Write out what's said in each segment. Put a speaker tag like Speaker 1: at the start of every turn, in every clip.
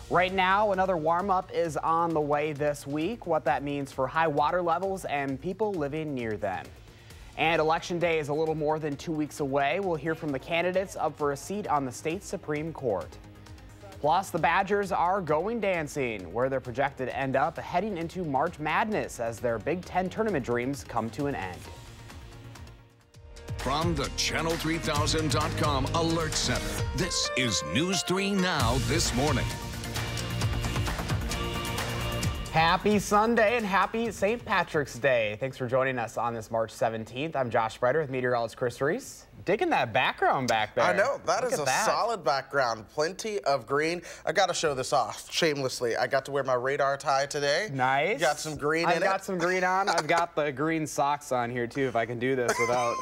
Speaker 1: Right now, another warm-up is on the way this week, what that means for high water levels and people living near them. And Election Day is a little more than 2 weeks away. We'll hear from the candidates up for a seat on the state Supreme Court. Plus, the Badgers are going dancing, where they're projected to end up heading into March Madness as their Big Ten tournament dreams come to an end.
Speaker 2: From the Channel3000.com Alert Center, this is News 3 Now This Morning.
Speaker 1: Happy Sunday and happy St. Patrick's Day. Thanks for joining us on this March 17th. I'm Josh Spreiter with meteorologist Chris Reese. Digging that background back there.
Speaker 3: I know, that is a solid background. Plenty of green. I got to show this off shamelessly. I got to wear my radar tie today.
Speaker 1: Nice.
Speaker 3: Got some green in it.
Speaker 1: I've got some green on. I've got the green socks on here too, if I can do this without.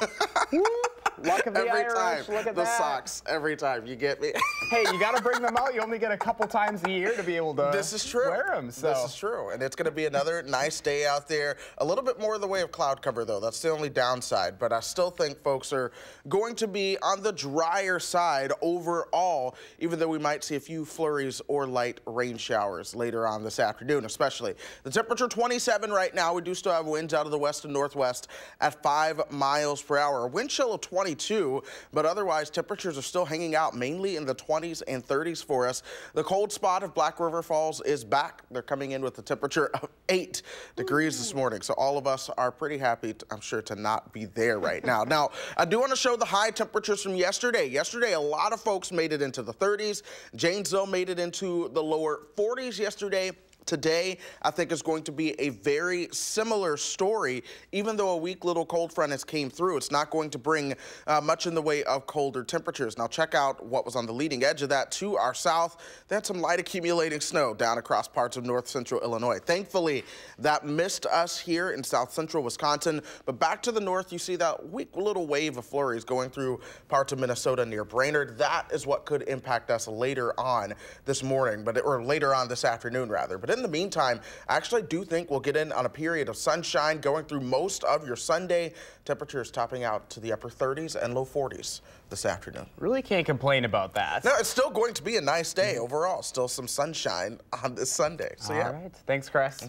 Speaker 1: Luck of the
Speaker 3: every
Speaker 1: Irish.
Speaker 3: time.
Speaker 1: Look at
Speaker 3: the
Speaker 1: that.
Speaker 3: Socks, every time. You get me?
Speaker 1: Hey, you got to bring them out. You only get a couple times a year to be able to
Speaker 3: this is true.
Speaker 1: wear them. So.
Speaker 3: This is true. And it's going to be another nice day out there. A little bit more in the way of cloud cover, though. That's the only downside. But I still think folks are going to be on the drier side overall, even though we might see a few flurries or light rain showers later on this afternoon, especially. The temperature 27 right now. We do still have winds out of the west and northwest at 5 miles per hour. A wind chill of 22, but otherwise temperatures are still hanging out mainly in the 20s and 30s for us. The cold spot of Black River Falls is back. They're coming in with a temperature of 8 degrees this morning. So all of us are pretty happy, I'm sure, to not be there right now. Now, I do want to show the high temperatures from yesterday. Yesterday, a lot of folks made it into the 30s. Janesville made it into the lower 40s yesterday. Today, I think, is going to be a very similar story. Even though a weak little cold front has came through, it's not going to bring much in the way of colder temperatures. Now, check out what was on the leading edge of that to our south. They had some light accumulating snow down across parts of north central Illinois. Thankfully, that missed us here in south central Wisconsin. But back to the north, you see that weak little wave of flurries going through parts of Minnesota near Brainerd. That is what could impact us later on this morning, or later on this afternoon, rather. But in the meantime, I actually do think we'll get in on a period of sunshine going through most of your Sunday. Temperatures topping out to the upper 30s and low 40s this afternoon.
Speaker 1: Really can't complain about that.
Speaker 3: No, it's still going to be a nice day overall. Still some sunshine on this Sunday. So yeah.
Speaker 1: All right. Thanks, Chris.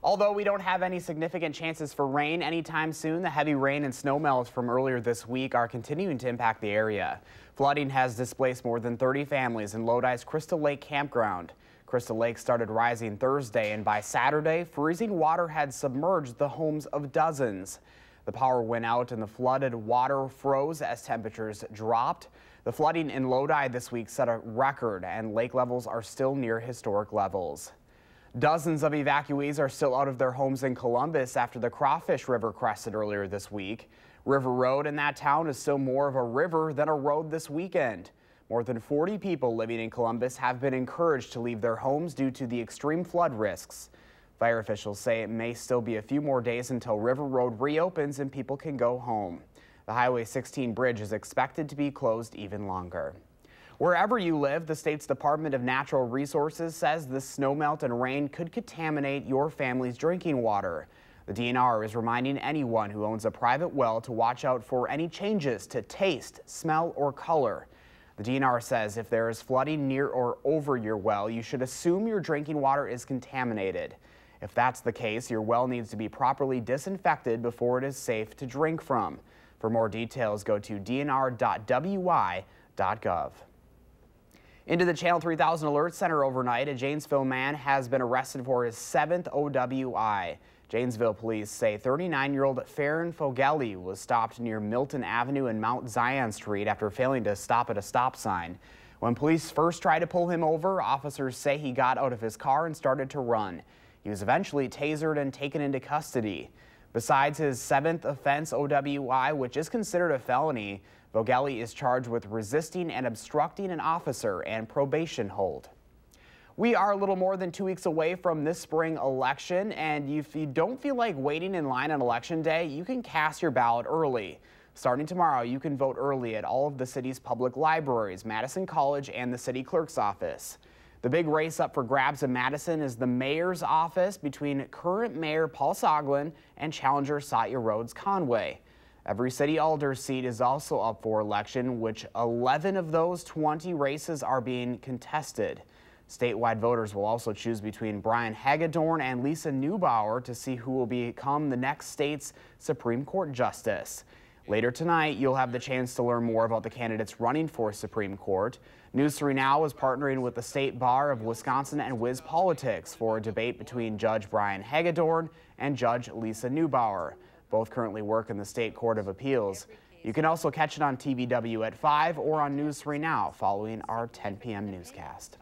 Speaker 1: Although we don't have any significant chances for rain anytime soon, the heavy rain and snow melts from earlier this week are continuing to impact the area. Flooding has displaced more than 30 families in Lodi's Crystal Lake campground. Crystal Lake started rising Thursday, and by Saturday, freezing water had submerged the homes of dozens. The power went out and the flooded water froze as temperatures dropped. The flooding in Lodi this week set a record, and lake levels are still near historic levels. Dozens of evacuees are still out of their homes in Columbus after the Crawfish River crested earlier this week. River Road in that town is still more of a river than a road this weekend. More than 40 people living in Columbus have been encouraged to leave their homes due to the extreme flood risks. Fire officials say it may still be a few more days until River Road reopens and people can go home. The Highway 16 bridge is expected to be closed even longer. Wherever you live, the state's Department of Natural Resources says the snowmelt and rain could contaminate your family's drinking water. The DNR is reminding anyone who owns a private well to watch out for any changes to taste, smell, or color. The DNR says if there is flooding near or over your well, you should assume your drinking water is contaminated. If that's the case, your well needs to be properly disinfected before it is safe to drink from. For more details, go to dnr.wi.gov. Into the Channel 3000 Alert Center overnight, a Janesville man has been arrested for his 7th OWI. Janesville police say 39-year-old Farron Fogelli was stopped near Milton Avenue and Mount Zion Street after failing to stop at a stop sign. When police first tried to pull him over, officers say he got out of his car and started to run. He was eventually tasered and taken into custody. Besides his 7th offense OWI, which is considered a felony, Fogelli is charged with resisting and obstructing an officer and probation hold. We are a little more than 2 weeks away from this spring election, and if you don't feel like waiting in line on Election Day, you can cast your ballot early. Starting tomorrow, you can vote early at all of the city's public libraries, Madison College, and the city clerk's office. The big race up for grabs in Madison is the mayor's office between current mayor Paul Soglin and challenger Satya Rhodes Conway. Every city alder seat is also up for election, which 11 of those 20 races are being contested. Statewide voters will also choose between Brian Hagedorn and Lisa Neubauer to see who will become the next state's Supreme Court justice. Later tonight, you'll have the chance to learn more about the candidates running for Supreme Court. News 3 Now is partnering with the State Bar of Wisconsin and WISC-Politics for a debate between Judge Brian Hagedorn and Judge Lisa Neubauer. Both currently work in the State Court of Appeals. You can also catch it on TVW at 5 or on News 3 Now following our 10 p.m. newscast.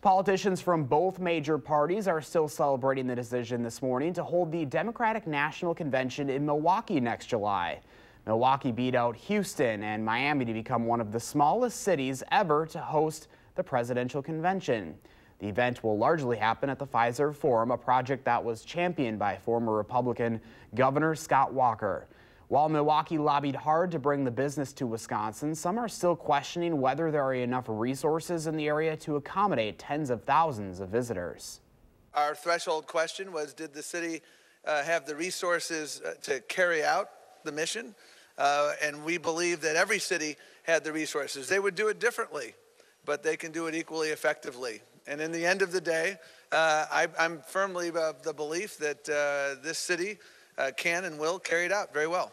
Speaker 1: Politicians from both major parties are still celebrating the decision this morning to hold the Democratic National Convention in Milwaukee next July. Milwaukee beat out Houston and Miami to become one of the smallest cities ever to host the presidential convention. The event will largely happen at the Fiserv Forum, a project that was championed by former Republican Governor Scott Walker. While Milwaukee lobbied hard to bring the business to Wisconsin, some are still questioning whether there are enough resources in the area to accommodate tens of thousands of visitors.
Speaker 4: Our threshold question was, did the city have the resources to carry out the mission? And we believe that every city had the resources. They would do it differently, but they can do it equally effectively. And in the end of the day, I'm firmly of the belief that this city can and will carry it out very well.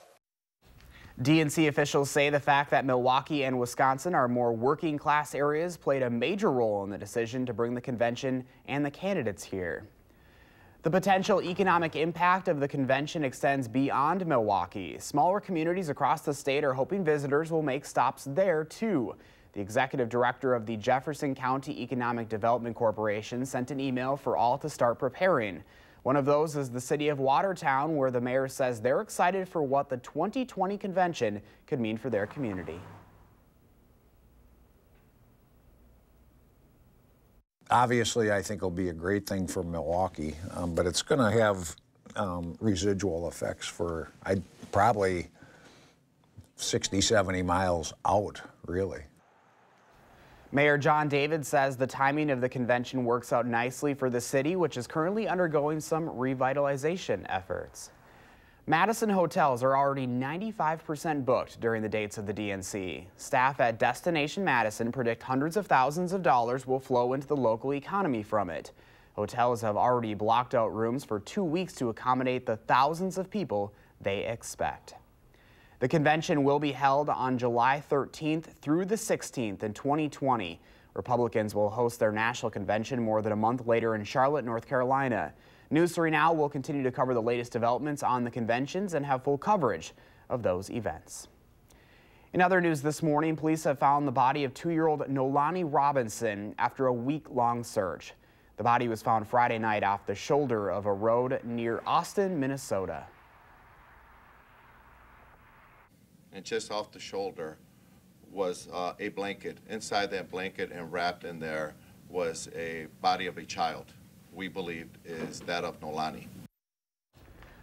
Speaker 1: DNC officials say the fact that Milwaukee and Wisconsin are more working class areas played a major role in the decision to bring the convention and the candidates here. The potential economic impact of the convention extends beyond Milwaukee. Smaller communities across the state are hoping visitors will make stops there too. The executive director of the Jefferson County Economic Development Corporation sent an email for all to start preparing. One of those is the city of Watertown, where the mayor says they're excited for what the 2020 convention could mean for their community.
Speaker 5: Obviously, I think it'll be a great thing for Milwaukee, but it's going to have residual effects for probably 60, 70 miles out, really.
Speaker 1: Mayor John David says the timing of the convention works out nicely for the city, which is currently undergoing some revitalization efforts. Madison hotels are already 95% booked during the dates of the DNC. Staff at Destination Madison predict hundreds of thousands of dollars will flow into the local economy from it. Hotels have already blocked out rooms for 2 weeks to accommodate the thousands of people they expect. The convention will be held on July 13th through the 16th in 2020. Republicans will host their national convention more than a month later in Charlotte, North Carolina. News 3 Now will continue to cover the latest developments on the conventions and have full coverage of those events. In other news this morning, police have found the body of 2-year-old Nolani Robinson after a week-long search. The body was found Friday night off the shoulder of a road near Austin, Minnesota.
Speaker 6: And just off the shoulder was a blanket. Inside that blanket and wrapped in there was a body of a child, we believed is that of Nolani.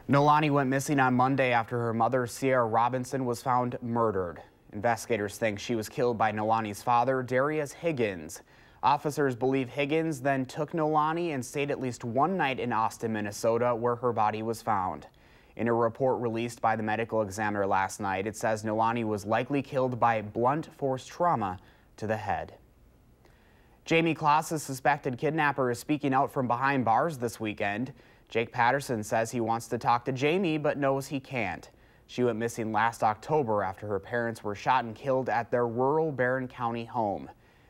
Speaker 1: Nolani went missing on Monday after her mother, Sierra Robinson, was found murdered. Investigators think she was killed by Nolani's father, Darius Higgins. Officers believe Higgins then took Nolani and stayed at least one night in Austin, Minnesota, where her body was found. In a report released by the medical examiner last night, it says Nolani was likely killed by blunt force trauma to the head. Jamie Klaas's suspected kidnapper is speaking out from behind bars this weekend. Jake Patterson says he wants to talk to Jamie but knows he can't. She went missing last October after her parents were shot and killed at their rural Barron County home.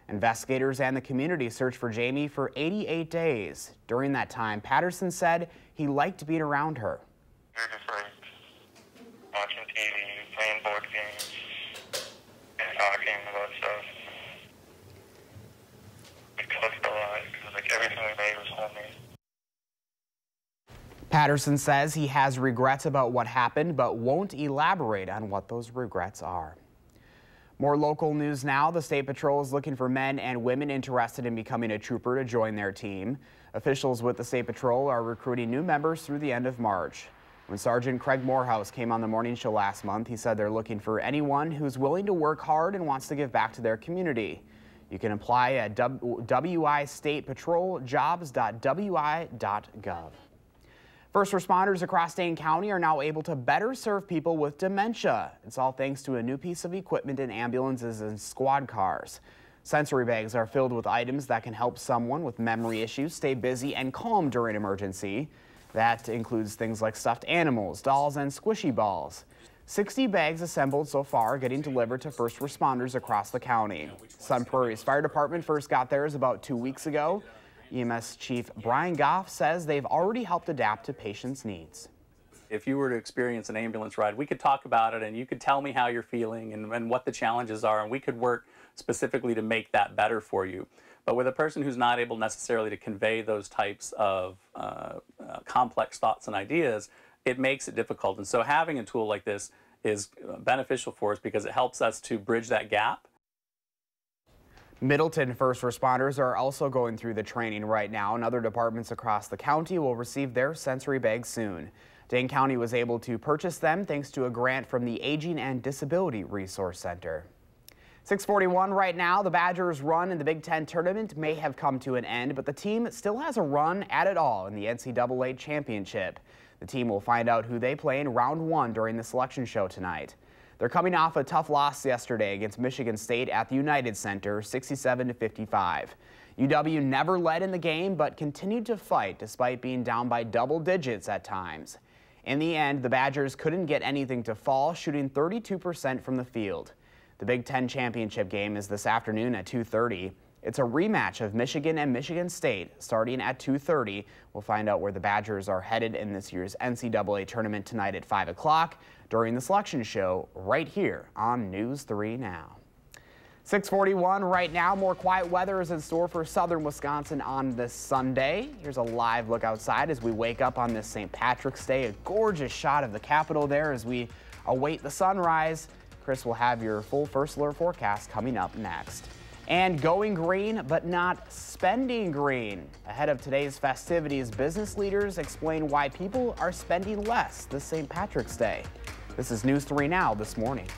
Speaker 1: Investigators and the community searched for Jamie for 88 days. During that time, Patterson said he liked being around her.
Speaker 7: You're just like watching TV, playing board games, and talking about stuff. We cooked a lot because like everything we made was homemade.
Speaker 1: Patterson says he has regrets about what happened, but won't elaborate on what those regrets are. More local news now. The State Patrol is looking for men and women interested in becoming a trooper to join their team. Officials with the State Patrol are recruiting new members through the end of March. When Sergeant Craig Morehouse came on the morning show last month, he said they're looking for anyone who's willing to work hard and wants to give back to their community. You can apply at wistatepatroljobs.wi.gov. First responders across Dane County are now able to better serve people with dementia. It's all thanks to a new piece of equipment in ambulances and squad cars. Sensory bags are filled with items that can help someone with memory issues stay busy and calm during an emergency. That includes things like stuffed animals, dolls, and squishy balls. 60 bags assembled so far, getting delivered to first responders across the county. Sun Prairie's fire department first got theirs about 2 weeks ago. EMS Chief Brian Goff says they've already helped adapt to patients' needs.
Speaker 8: If you were to experience an ambulance ride, we could talk about it and you could tell me how you're feeling and what the challenges are, and we could work specifically to make that better for you. But with a person who's not able necessarily to convey those types of complex thoughts and ideas, it makes it difficult. And so having a tool like this is beneficial for us because it helps us to bridge that gap.
Speaker 1: Middleton first responders are also going through the training right now, and other departments across the county will receive their sensory bags soon. Dane County was able to purchase them thanks to a grant from the Aging and Disability Resource Center. 6:41 right now. The Badgers' run in the Big Ten tournament may have come to an end, but the team still has a run at it all in the NCAA championship. The team will find out who they play in round 1 during the selection show tonight. They're coming off a tough loss yesterday against Michigan State at the United Center, 67-55. UW never led in the game, but continued to fight despite being down by double digits at times. In the end, the Badgers couldn't get anything to fall, shooting 32% from the field. The Big Ten championship game is this afternoon at 2:30. It's a rematch of Michigan and Michigan State starting at 2:30. We'll find out where the Badgers are headed in this year's NCAA tournament tonight at 5 o'clock during the selection show right here on News 3 Now. 6:41 right now. More quiet weather is in store for southern Wisconsin on this Sunday. Here's a live look outside as we wake up on this St. Patrick's Day. A gorgeous shot of the Capitol there as we await the sunrise. Chris will have your full first alert forecast coming up next. And going green, but not spending green. Ahead of today's festivities, business leaders explain why people are spending less this St. Patrick's Day. This is News 3 Now this morning.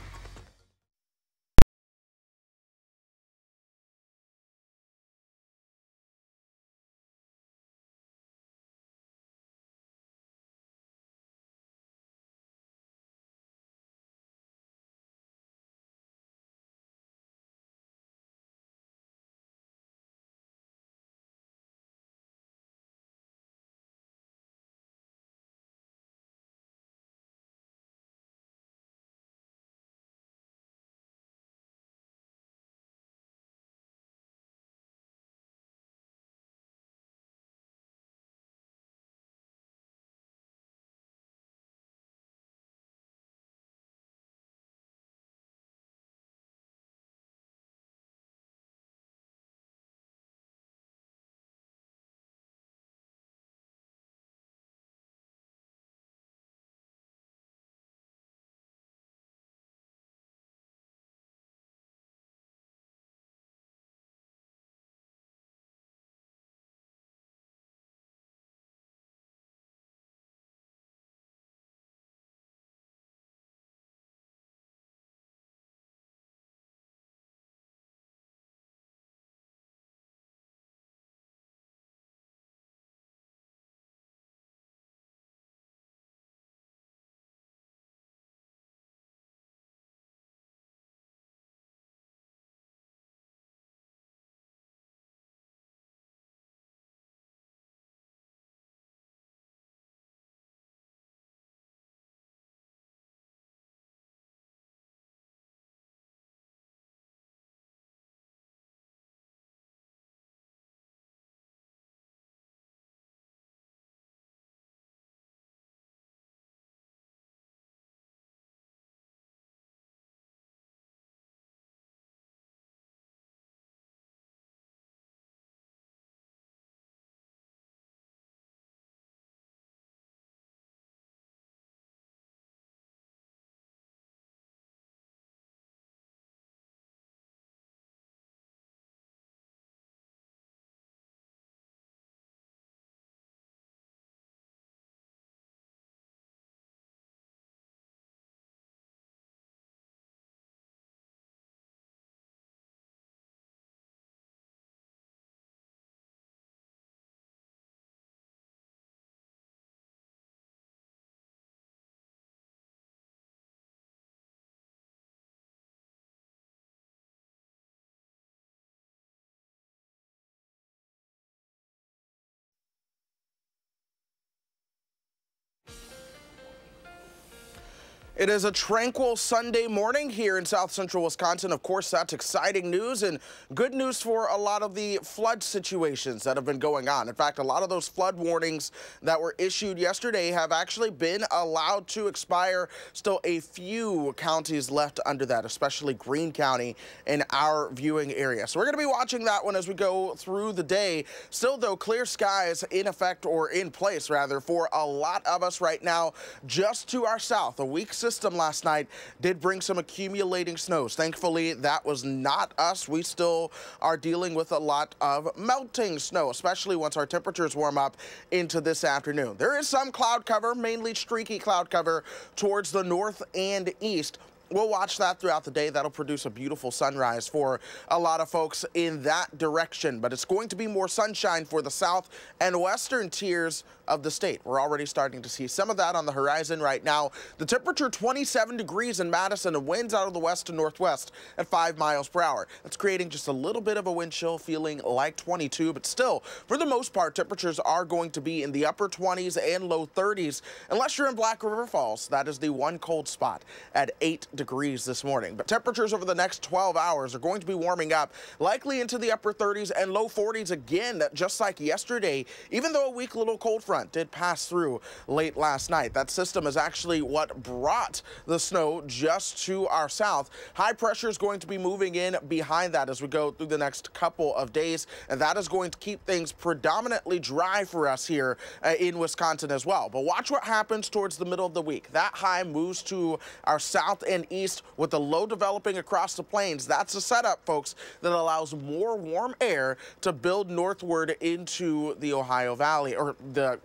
Speaker 3: It is a tranquil Sunday morning here in south central Wisconsin. Of course, that's exciting news and good news for a lot of the flood situations that have been going on. In fact, a lot of those flood warnings that were issued yesterday have actually been allowed to expire. Still a few counties left under that, especially Greene County in our viewing area. So we're going to be watching that one as we go through the day. Still, though, clear skies in effect, or in place rather, for a lot of us right now. Just to our south, a weak system last night did bring some accumulating snows. Thankfully, that was not us. We still are dealing with a lot of melting snow, especially once our temperatures warm up into this afternoon. There is some cloud cover, mainly streaky cloud cover towards the north and east. We'll watch that throughout the day. That'll produce a beautiful sunrise for a lot of folks in that direction. But it's going to be more sunshine for the south and western tiers of the state. We're already starting to see some of that on the horizon right now. The temperature 27 degrees in Madison and winds out of the west to northwest at 5 miles per hour. That's creating just a little bit of a wind chill, feeling like 22. But still, for the most part, temperatures are going to be in the upper 20s and low 30s. Unless you're in Black River Falls, that is the one cold spot at 8 degrees this morning. But temperatures over the next 12 hours are going to be warming up, likely into the upper 30s and low 40s again, just like yesterday, even though a weak little cold front did pass through late last night. That system is actually what brought the snow just to our south. High pressure is going to be moving in behind that as we go through the next couple of days, and that is going to keep things predominantly dry for us here in Wisconsin as well. But watch what happens towards the middle of the week. That high moves to our south and east with the low developing across the plains. That's a setup, folks, that allows more warm air to build northward into the Ohio Valley, or the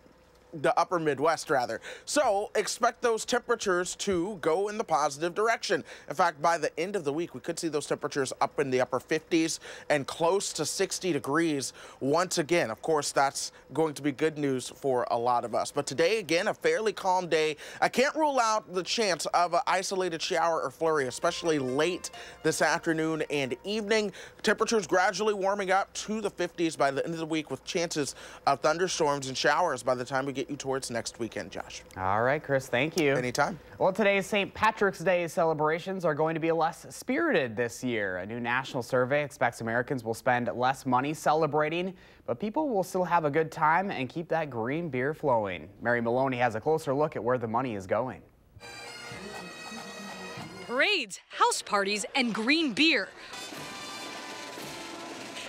Speaker 3: upper Midwest, rather. So expect those temperatures to go in the positive direction. In fact, by the end of the week, we could see those temperatures up in the upper 50s and close to 60 degrees once again. Of course, that's going to be good news for a lot of us. But today, again, a fairly calm day. I can't rule out the chance of an isolated shower or flurry, especially late this afternoon and evening. Temperatures gradually warming up to the 50s by the end of the week, with chances of thunderstorms and showers by the time we get you towards next weekend, Josh.
Speaker 1: All right, Chris, thank you.
Speaker 3: Anytime.
Speaker 1: Well, today's St. Patrick's Day celebrations are going to be less spirited this year. A new national survey expects Americans will spend less money celebrating, but people will still have a good time and keep that green beer flowing. Mary Maloney has a closer look at where the money is going.
Speaker 9: Parades, house parties, and green beer.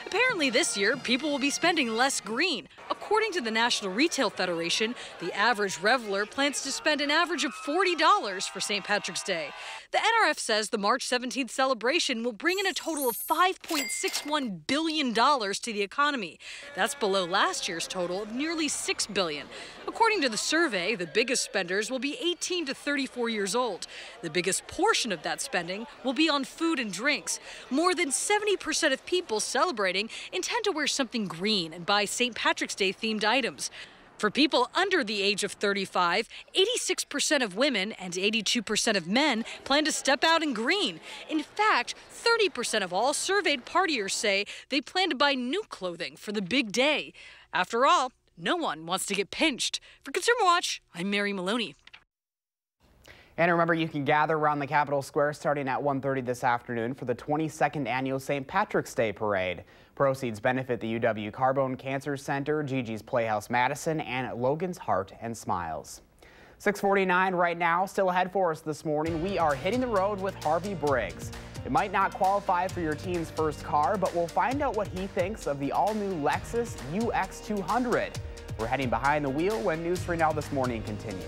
Speaker 9: Apparently this year, people will be spending less green. According to the National Retail Federation, the average reveler plans to spend an average of $40 for St. Patrick's Day. The NRF says the March 17th celebration will bring in a total of $5.61 billion to the economy. That's below last year's total of nearly $6 billion. According to the survey, the biggest spenders will be 18 to 34 years old. The biggest portion of that spending will be on food and drinks. More than 70% of people celebrating intend to wear something green and buy St. Patrick's Day themed items. For people under the age of 35, 86% of women and 82% of men plan to step out in green. In fact, 30% of all surveyed partiers say they plan to buy new clothing for the big day. After all, no one wants to get pinched. For Consumer Watch, I'm Mary Maloney.
Speaker 1: And remember, you can gather around the Capitol Square starting at 1:30 this afternoon for the 22nd annual St. Patrick's Day Parade. Proceeds benefit the UW Carbone Cancer Center, Gigi's Playhouse Madison, and Logan's Heart and Smiles. 6:49 right now, still ahead for us this morning. We are hitting the road with Harvey Briggs. It might not qualify for your teen's first car, but we'll find out what he thinks of the all-new Lexus UX200. We're heading behind the wheel when News 3 Now This Morning continues.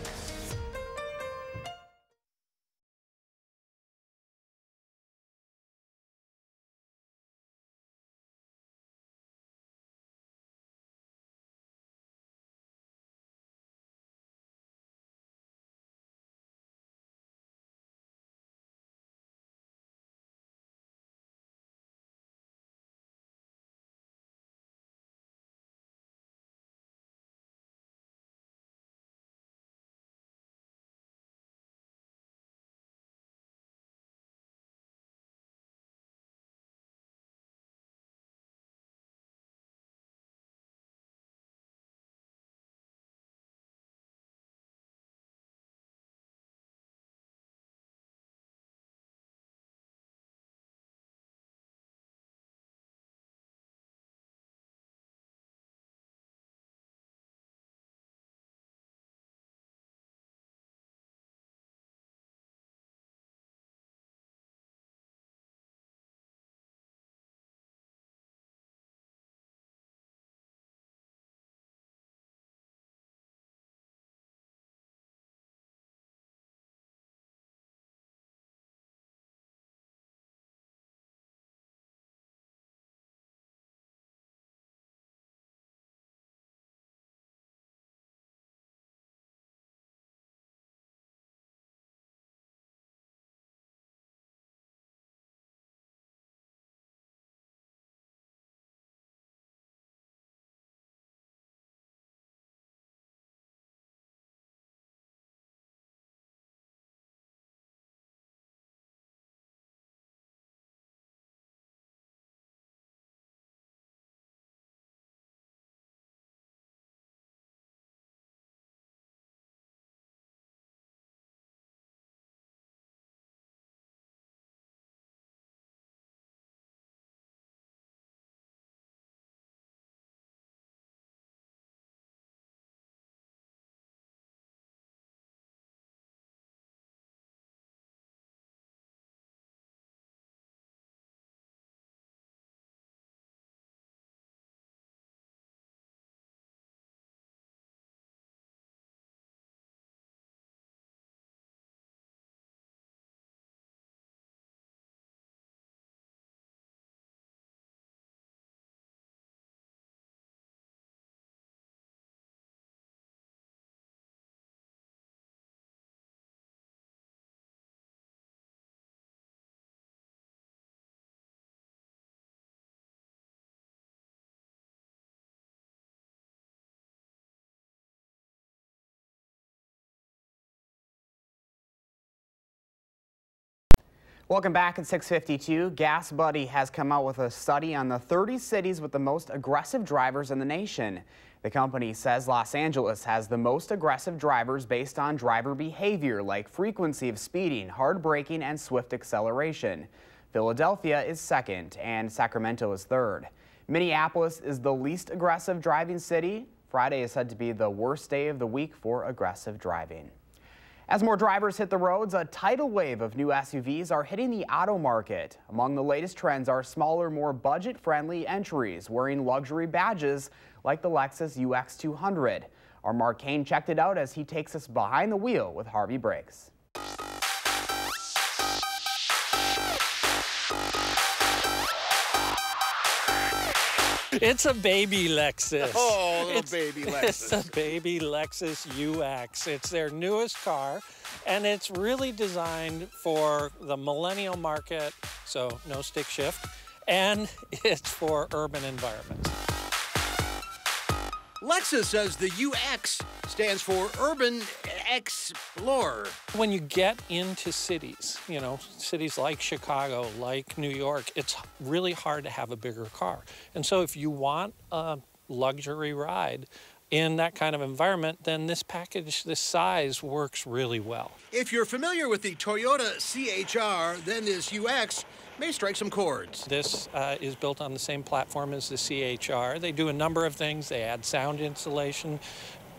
Speaker 1: Welcome back at 6:52. Gas Buddy has come out with a study on the 30 cities with the most aggressive drivers in the nation. The company says Los Angeles has the most aggressive drivers based on driver behavior like frequency of speeding, hard braking, and swift acceleration. Philadelphia is second and Sacramento is third. Minneapolis is the least aggressive driving city. Friday is said to be the worst day of the week for aggressive driving. As more drivers hit the roads, a tidal wave of new SUVs are hitting the auto market. Among the latest trends are smaller, more budget-friendly entries wearing luxury badges like the Lexus UX200. Our Mark Kane checked it out as he takes us behind the wheel with Harvey Briggs.
Speaker 10: It's a baby Lexus.
Speaker 11: Oh, little baby Lexus.
Speaker 10: It's a baby Lexus UX. It's their newest car, and it's really designed for the millennial market, so no stick shift, and it's for urban environments.
Speaker 11: Lexus says the UX stands for Urban Explorer.
Speaker 10: When you get into cities, you know, cities like Chicago, like New York, it's really hard to have a bigger car. And so if you want a luxury ride in that kind of environment, then this package, this size, works really well.
Speaker 11: If you're familiar with the Toyota CHR, then this UX may strike some chords.
Speaker 10: This is built on the same platform as the CHR. They do a number of things. They add sound insulation,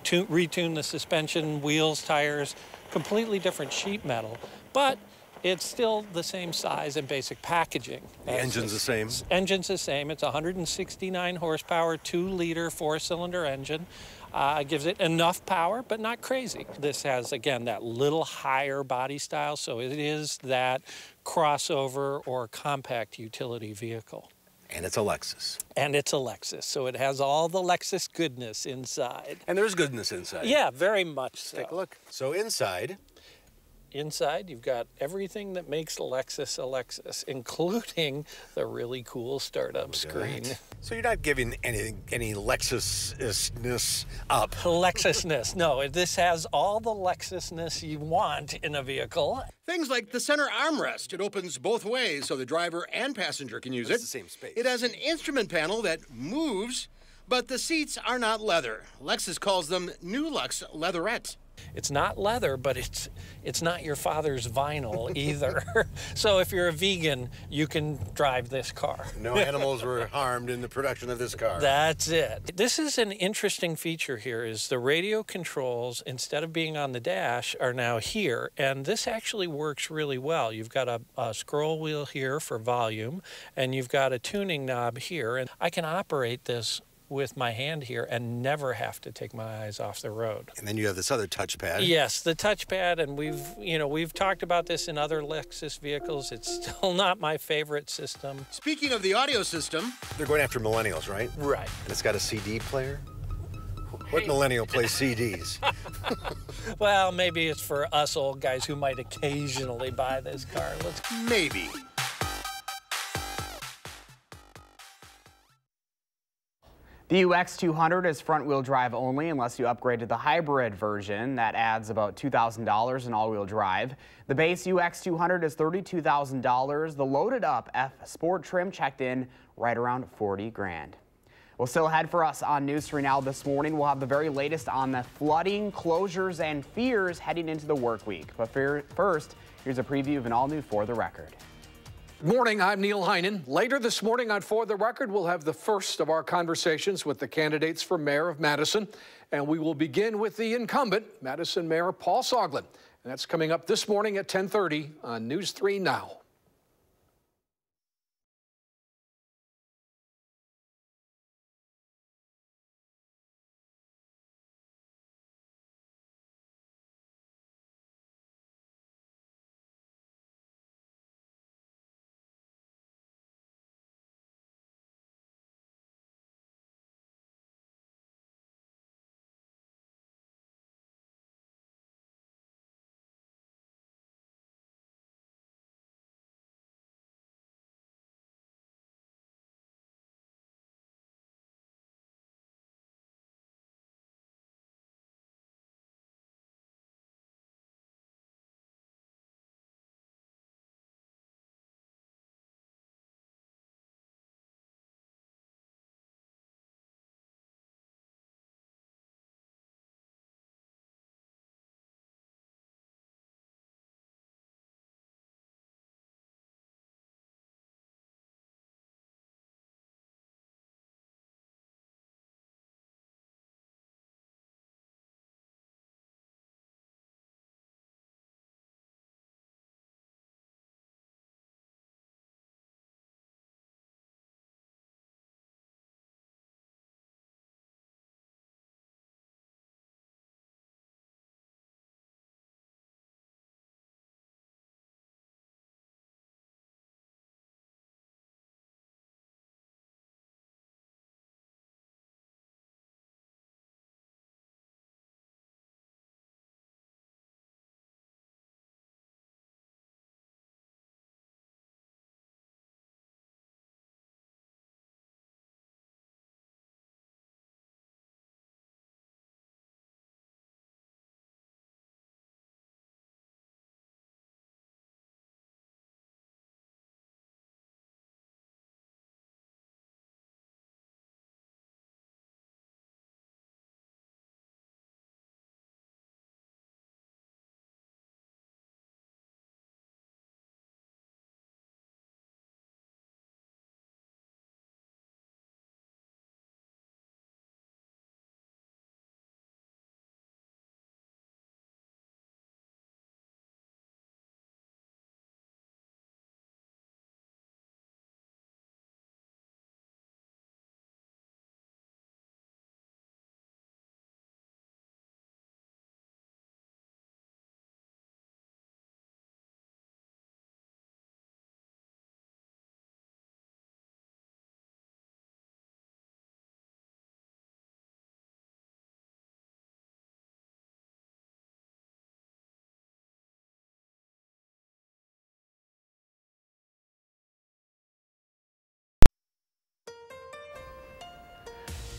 Speaker 10: retune the suspension, wheels, tires, completely different sheet metal, but it's still the same size and basic packaging.
Speaker 11: The engine's the same?
Speaker 10: Engine's the same. It's 169 horsepower, 2-liter, 4-cylinder engine. Gives it enough power, but not crazy. This has, again, that little higher body style, so it is that crossover or compact utility vehicle.
Speaker 11: And it's a Lexus.
Speaker 10: And it's a Lexus, so it has all the Lexus goodness inside.
Speaker 11: And there's goodness inside.
Speaker 10: Yeah, very much so.
Speaker 11: Take a look. So inside,
Speaker 10: you've got everything that makes Lexus a Lexus, including the really cool startup screen.
Speaker 11: So you're not giving any Lexus-ness up.
Speaker 10: Lexus-ness, no. This has all the Lexus-ness you want in a vehicle.
Speaker 11: Things like the center armrest. It opens both ways so the driver and passenger can use it. It's the same space. It has an instrument panel that moves, but the seats are not leather. Lexus calls them New Lux Leatherette.
Speaker 10: It's not leather, but it's not your father's vinyl either. So if you're a vegan, you can drive this car.
Speaker 11: No animals were harmed in the production of this car.
Speaker 10: That's it. This is an interesting feature here is the radio controls, instead of being on the dash, are now here. And this actually works really well. You've got a scroll wheel here for volume, and you've got a tuning knob here. And I can operate this with my hand here and never have to take my eyes off the road.
Speaker 11: And then you have this other touchpad.
Speaker 10: Yes, the touchpad, and we've talked about this in other Lexus vehicles. It's still not my favorite system.
Speaker 11: Speaking of the audio system, they're going after millennials, right?
Speaker 10: Right.
Speaker 11: And it's got a CD player? What millennial plays CDs?
Speaker 10: Well, maybe it's for us old guys who might occasionally buy this car.
Speaker 11: Maybe.
Speaker 1: The UX200 is front-wheel drive only unless you upgrade to the hybrid version. That adds about $2,000 in all-wheel drive. The base UX200 is $32,000. The loaded-up F Sport trim checked in right around 40 grand. Well, still ahead for us on News 3 Now this morning, we'll have the very latest on the flooding, closures, and fears heading into the work week. But first, here's a preview of an all-new For the Record.
Speaker 12: Good morning, I'm Neil Heinen. Later this morning on For the Record, we'll have the first of our conversations with the candidates for mayor of Madison. And we will begin with the incumbent, Madison Mayor Paul Soglin. And that's coming up this morning at 10:30 on News 3 Now.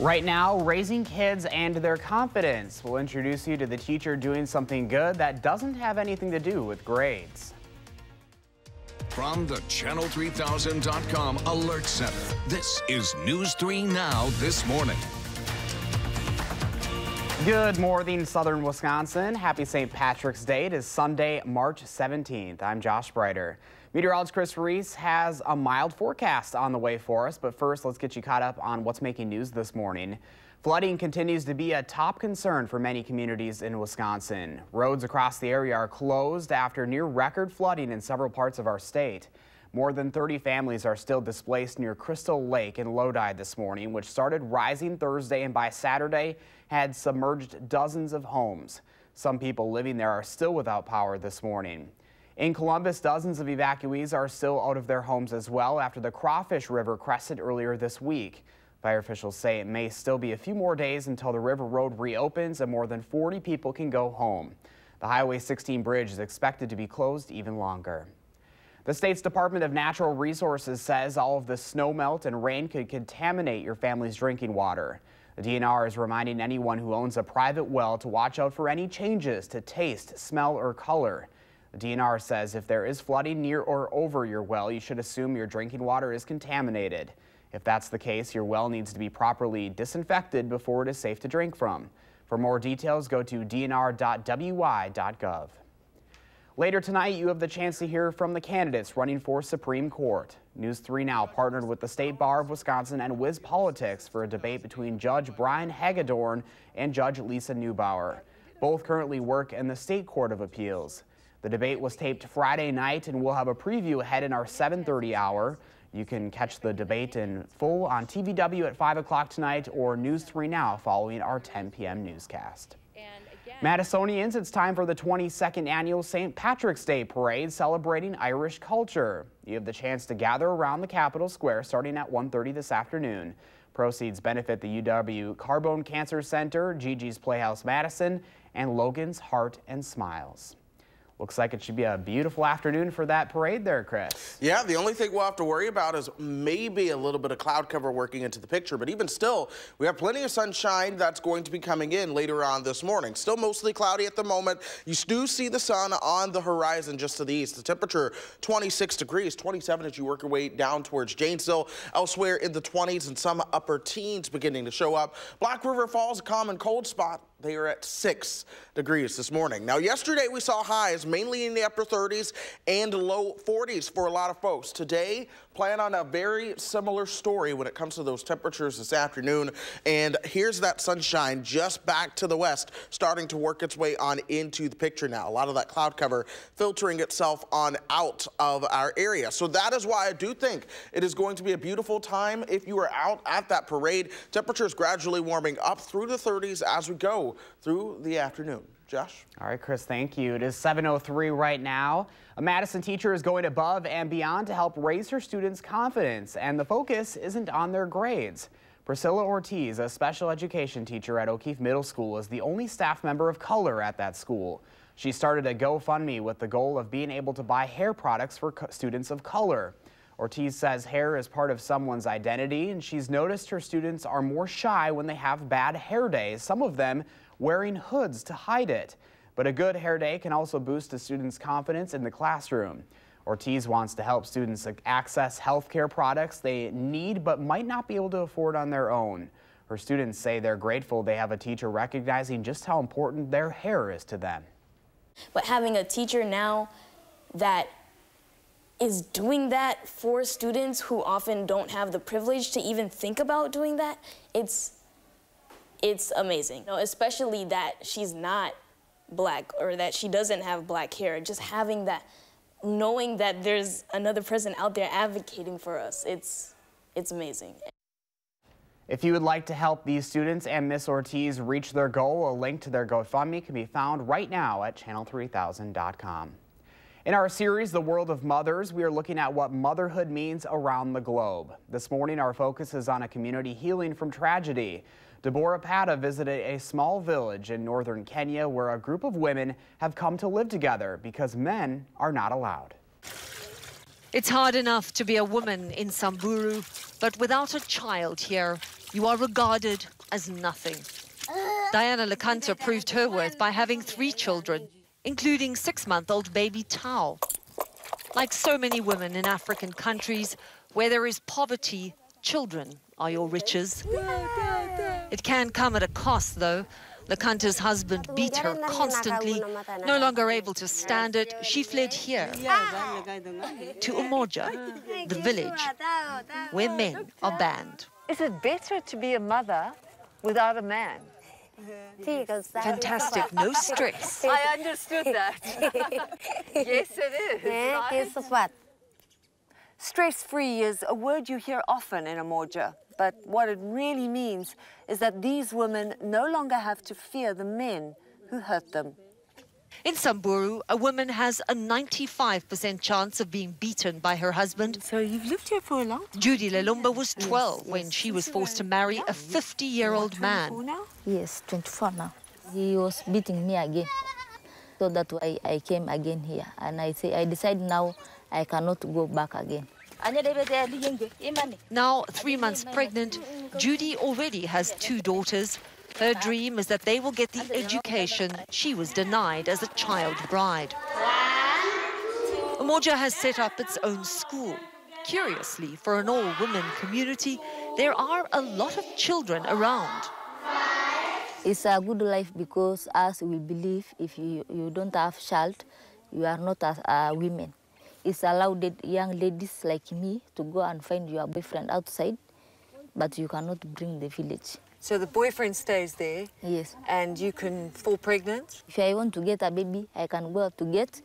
Speaker 1: Right now, raising kids and their confidence. We'll introduce you to the teacher doing something good that doesn't have anything to do with grades.
Speaker 2: From the Channel3000.com Alert Center, this is News 3 Now this morning.
Speaker 1: Good morning, Southern Wisconsin. Happy St. Patrick's Day. It is Sunday, March 17th. I'm Josh Breiter. Meteorologist Chris Reese has a mild forecast on the way for us, but first let's get you caught up on what's making news this morning. Flooding continues to be a top concern for many communities in Wisconsin. Roads across the area are closed after near record flooding in several parts of our state. More than 30 families are still displaced near Crystal Lake in Lodi this morning, which started rising Thursday and by Saturday had submerged dozens of homes. Some people living there are still without power this morning. In Columbus, dozens of evacuees are still out of their homes as well after the Crawfish River crested earlier this week. Fire officials say it may still be a few more days until the river road reopens and more than 40 people can go home. The Highway 16 bridge is expected to be closed even longer. The state's Department of Natural Resources says all of the snowmelt and rain could contaminate your family's drinking water. The DNR is reminding anyone who owns a private well to watch out for any changes to taste, smell, or color. The DNR says if there is flooding near or over your well, you should assume your drinking water is contaminated. If that's the case, your well needs to be properly disinfected before it is safe to drink from. For more details, go to dnr.wi.gov. Later tonight, you have the chance to hear from the candidates running for Supreme Court. News 3 Now partnered with the State Bar of Wisconsin and WISC Politics for a debate between Judge Brian Hagedorn and Judge Lisa Neubauer. Both currently work in the State Court of Appeals. The debate was taped Friday night, and we'll have a preview ahead in our 7:30 hour. You can catch the debate in full on TVW at 5 o'clock tonight or News 3 Now following our 10 p.m. newscast. Madisonians, it's time for the 22nd annual St. Patrick's Day Parade celebrating Irish culture. You have the chance to gather around the Capitol Square starting at 1:30 this afternoon. Proceeds benefit the UW Carbone Cancer Center, Gigi's Playhouse Madison, and Logan's Heart and Smiles. Looks like it should be a beautiful afternoon for that parade there, Chris.
Speaker 3: Yeah, the only thing we'll have to worry about is maybe a little bit of cloud cover working into the picture, but even still, we have plenty of sunshine that's going to be coming in later on this morning. Still mostly cloudy at the moment. You do see the sun on the horizon just to the east. The temperature 26 degrees, 27 as you work your way down towards Janesville. Elsewhere in the 20s and some upper teens beginning to show up. Black River Falls, a common cold spot. They are at 6 degrees this morning. Now, yesterday we saw highs mainly in the upper 30s and low 40s for a lot of folks. Today, plan on a very similar story when it comes to those temperatures this afternoon. And here's that sunshine just back to the west, starting to work its way on into the picture now. A lot of that cloud cover filtering itself on out of our area. So that is why I do think it is going to be a beautiful time if you are out at that parade. Temperatures gradually warming up through the 30s as we go through the afternoon. Josh?
Speaker 1: All right, Chris, thank you. It is 7:03 right now. A Madison teacher is going above and beyond to help raise her students' confidence, and the focus isn't on their grades. Priscilla Ortiz, a special education teacher at O'Keefe Middle School, is the only staff member of color at that school. She started a GoFundMe with the goal of being able to buy hair products for students of color. Ortiz says hair is part of someone's identity, and she's noticed her students are more shy when they have bad hair days, some of them wearing hoods to hide it. But a good hair day can also boost a student's confidence in the classroom. Ortiz wants to help students access health care products they need but might not be able to afford on their own. Her students say they're grateful they have a teacher recognizing just how important their hair is to them.
Speaker 13: But having a teacher now that is doing that for students who often don't have the privilege to even think about doing that, it's amazing. You know, especially that she's not black or that she doesn't have black hair. Just having that, knowing that there's another person out there advocating for us, it's amazing.
Speaker 1: If you would like to help these students and Miss Ortiz reach their goal, a link to their GoFundMe can be found right now at channel3000.com. In our series, The World of Mothers, we are looking at what motherhood means around the globe. This morning, our focus is on a community healing from tragedy. Deborah Pata visited a small village in northern Kenya where a group of women have come to live together because men are not allowed.
Speaker 14: It's hard enough to be a woman in Samburu, but without a child here, you are regarded as nothing. Diana Lekanta proved her worth by having 3 children, including 6-month-old baby Tao. Like so many women in African countries, where there is poverty, children are your riches. It can come at a cost, though. Lekanta's husband beat her constantly. No longer able to stand it, she fled here to Umoja, the village where men are banned.
Speaker 15: Is it better to be a mother without a man?
Speaker 14: Fantastic, no stress.
Speaker 15: I understood that. Yes, it is. Right? Stress-free is a word you hear often in Umoja, but what it really means is that these women no longer have to fear the men who hurt them.
Speaker 14: In Samburu, a woman has a 95% chance of being beaten by her husband.
Speaker 15: So you've lived here for a long time?
Speaker 14: Judy Lelumba was 12 when she was forced to marry a 50-year-old man.
Speaker 16: Yes, 24 now. He was beating me again. So that's why I came again here. And I decide now I cannot go back again.
Speaker 14: Now 3 months pregnant, Judy already has 2 daughters. Her dream is that they will get the education she was denied as a child bride. Umoja has set up its own school. Curiously, for an all-women community, there are a lot of children around.
Speaker 16: It's a good life because us we believe if you don't have child, you are not a women. It's allowed young ladies like me to go and find your boyfriend outside, but you cannot bring the village.
Speaker 15: So the boyfriend stays there?
Speaker 16: Yes.
Speaker 15: And you can fall pregnant?
Speaker 16: If I want to get a baby, I can go out to get.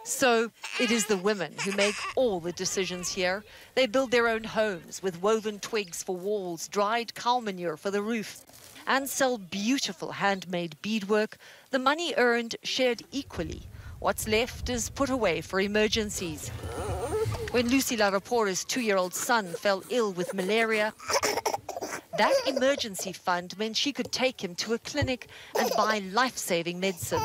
Speaker 14: So it is the women who make all the decisions here. They build their own homes with woven twigs for walls, dried cow manure for the roof, and sell beautiful handmade beadwork. The money earned shared equally. What's left is put away for emergencies. When Lucy Larapora's 2-year-old son fell ill with malaria, that emergency fund meant she could take him to a clinic and buy life-saving medicine.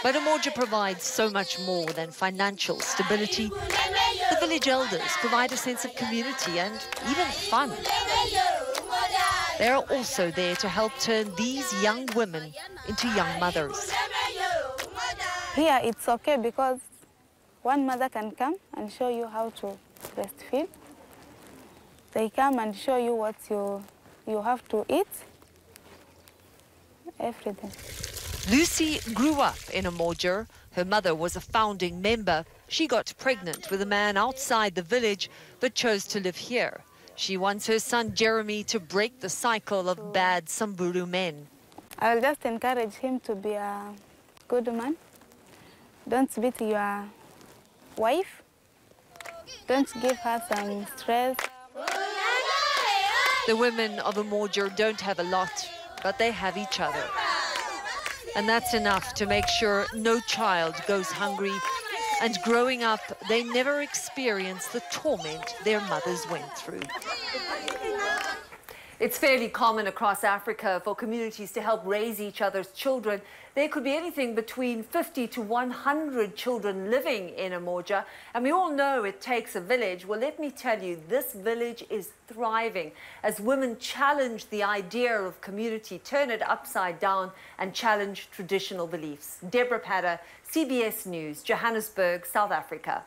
Speaker 14: But Umoja provides so much more than financial stability. The village elders provide a sense of community and even fun. They are also there to help turn these young women into young mothers.
Speaker 17: Here it's okay because one mother can come and show you how to breastfeed. They come and show you what you have to eat, everything.
Speaker 14: Lucy grew up in Umoja. Her mother was a founding member. She got pregnant with a man outside the village, but chose to live here. She wants her son Jeremy to break the cycle of bad Samburu men.
Speaker 17: I will just encourage him to be a good man. Don't beat your wife. Don't give her some stress.
Speaker 14: The women of Umoja don't have a lot, but they have each other. And that's enough to make sure no child goes hungry. And growing up, they never experience the torment their mothers went through.
Speaker 15: It's fairly common across Africa for communities to help raise each other's children. There could be anything between 50 to 100 children living in Umoja. And we all know it takes a village. Well, let me tell you, this village is thriving as women challenge the idea of community, turn it upside down and challenge traditional beliefs. Deborah Patter, CBS News, Johannesburg, South Africa.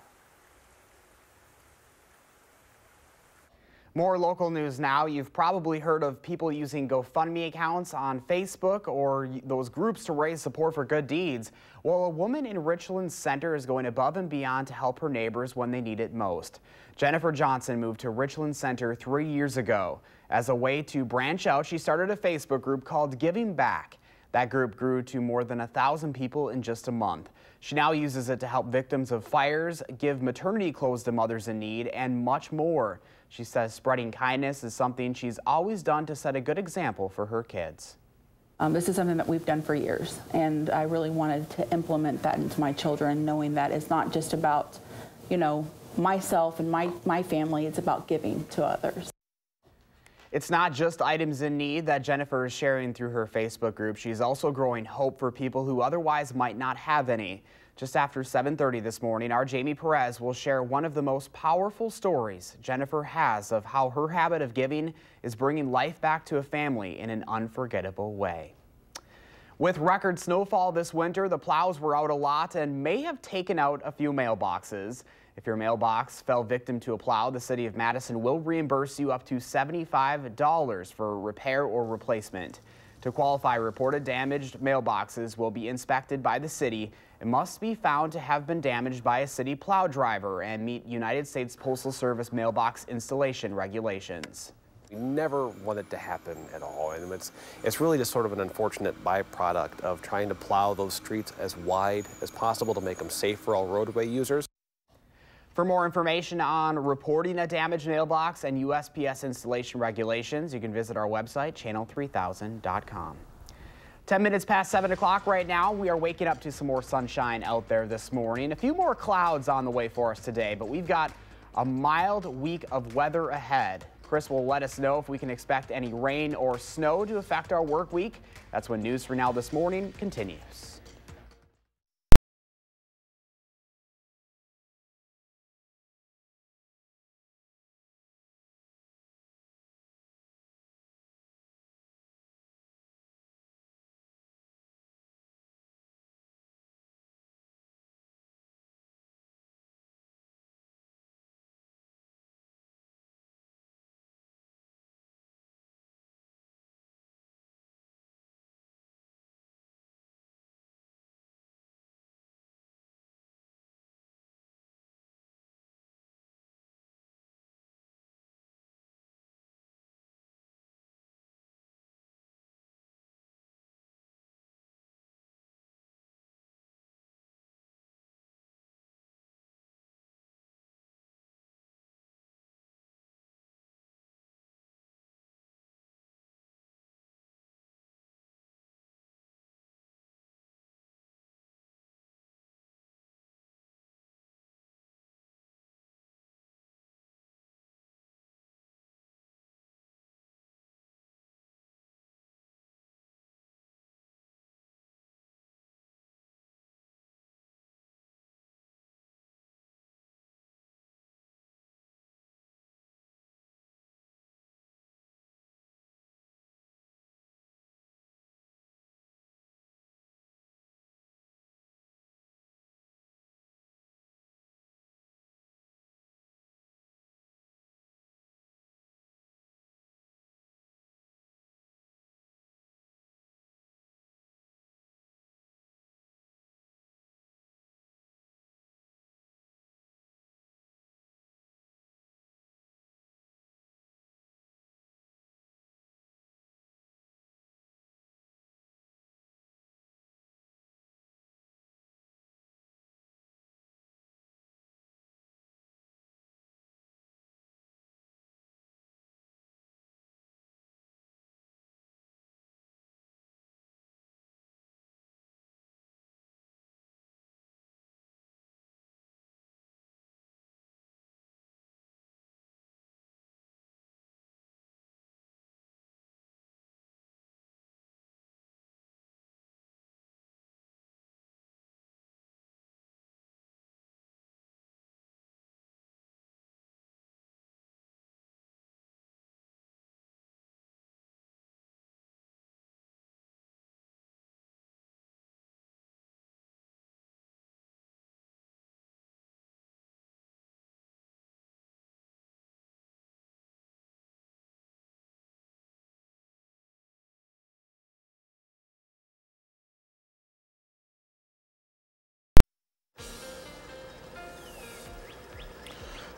Speaker 1: More local news now. You've probably heard of people using GoFundMe accounts on Facebook or those groups to raise support for good deeds. Well, a woman in Richland Center is going above and beyond to help her neighbors when they need it most. Jennifer Johnson moved to Richland Center 3 years ago. As a way to branch out, she started a Facebook group called Giving Back. That group grew to more than 1,000 people in just a month. She now uses it to help victims of fires, give maternity clothes to mothers in need, and much more. She says spreading kindness is something she's always done to set a good example for her kids.
Speaker 18: This is something that we've done for years, and I really wanted to implement that into my children, knowing that it's not just about, you know, myself and my family, it's about giving to others.
Speaker 1: It's not just items in need that Jennifer is sharing through her Facebook group. She's also growing hope for people who otherwise might not have any. Just after 7:30 this morning, our Jamie Perez will share one of the most powerful stories Jennifer has of how her habit of giving is bringing life back to a family in an unforgettable way. With record snowfall this winter, the plows were out a lot and may have taken out a few mailboxes. If your mailbox fell victim to a plow, the city of Madison will reimburse you up to $75 for repair or replacement. To qualify, reported damaged mailboxes will be inspected by the city and must be found to have been damaged by a city plow driver and meet United States Postal Service mailbox installation regulations.
Speaker 19: We never want it to happen at all, and it's really just sort of an unfortunate byproduct of trying to plow those streets as wide as possible to make them safe for all roadway users.
Speaker 1: For more information on reporting a damaged mailbox and USPS installation regulations, you can visit our website, channel3000.com. 10 minutes past 7 o'clock right now. We are waking up to some more sunshine out there this morning. A few more clouds on the way for us today, but we've got a mild week of weather ahead. Chris will let us know if we can expect any rain or snow to affect our work week. That's when News 3 Now this morning continues.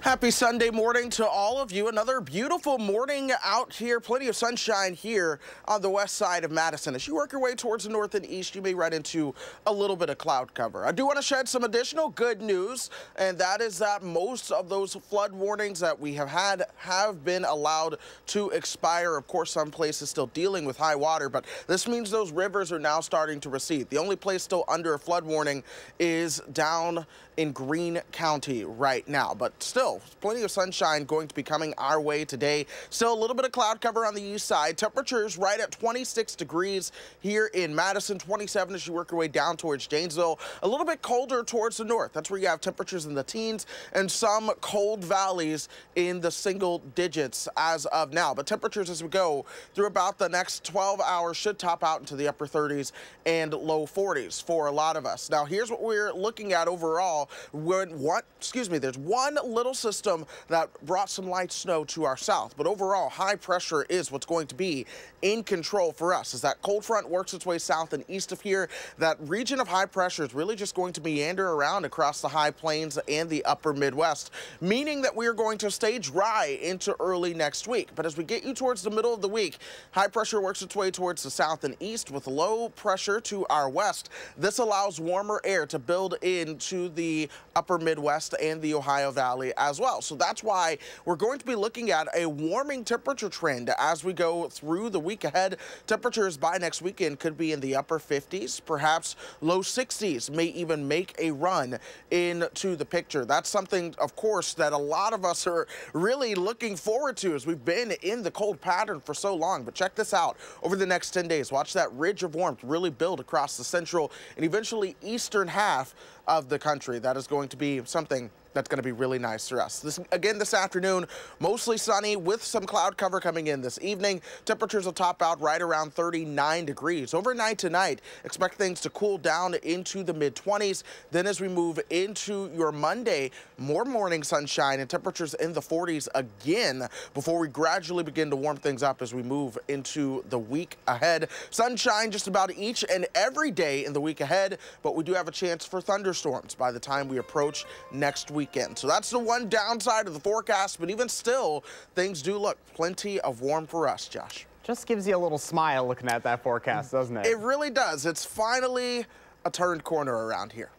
Speaker 3: Happy Sunday morning to all of you. Another beautiful morning out here. Plenty of sunshine here on the west side of Madison. As you work your way towards the north and east, you may run into a little bit of cloud cover. I do want to shed some additional good news, and that is that most of those flood warnings that we have had have been allowed to expire. Of course, some places still dealing with high water, but this means those rivers are now starting to recede. The only place still under a flood warning is down in Greene County right now, but still, still plenty of sunshine going to be coming our way today. Still a little bit of cloud cover on the east side. Temperatures right at 26 degrees here in Madison, 27 as you work your way down towards Janesville. A little bit colder towards the north. That's where you have temperatures in the teens and some cold valleys in the single digits as of now. But temperatures as we go through about the next 12 hours should top out into the upper 30s and low 40s for a lot of us. Now, here's what we're looking at overall. There's one little system that brought some light snow to our south, but overall high pressure is what's going to be in control for us. As that cold front works its way south and east of here, that region of high pressure is really just going to meander around across the high plains and the upper Midwest, meaning that we are going to stay dry into early next week. But as we get you towards the middle of the week, high pressure works its way towards the south and east with low pressure to our west. This allows warmer air to build into the upper Midwest and the Ohio Valley as well. So that's why we're going to be looking at a warming temperature trend as we go through the week ahead. Temperatures by next weekend could be in the upper 50s, perhaps low 60s may even make a run into the picture. That's something, of course, that a lot of us are really looking forward to as we've been in the cold pattern for so long. But check this out. Over the next 10 days, watch that ridge of warmth really build across the central and eventually eastern half of the country. That is going to be something that's going to be really nice for us. This afternoon, mostly sunny with some cloud cover coming in this evening. Temperatures will top out right around 39 degrees. Overnight tonight, expect things to cool down into the mid-20s. Then as we move into your Monday, more morning sunshine and temperatures in the 40s again before we gradually begin to warm things up as we move into the week ahead. Sunshine just about each and every day in the week ahead, but we do have a chance for thunderstorms by the time we approach next weekend. So that's the one downside of the forecast, but even still, things do look plenty of warm for us, Josh.
Speaker 1: Just gives you a little smile looking at that forecast, doesn't it?
Speaker 3: It really does. It's finally a turned corner around here.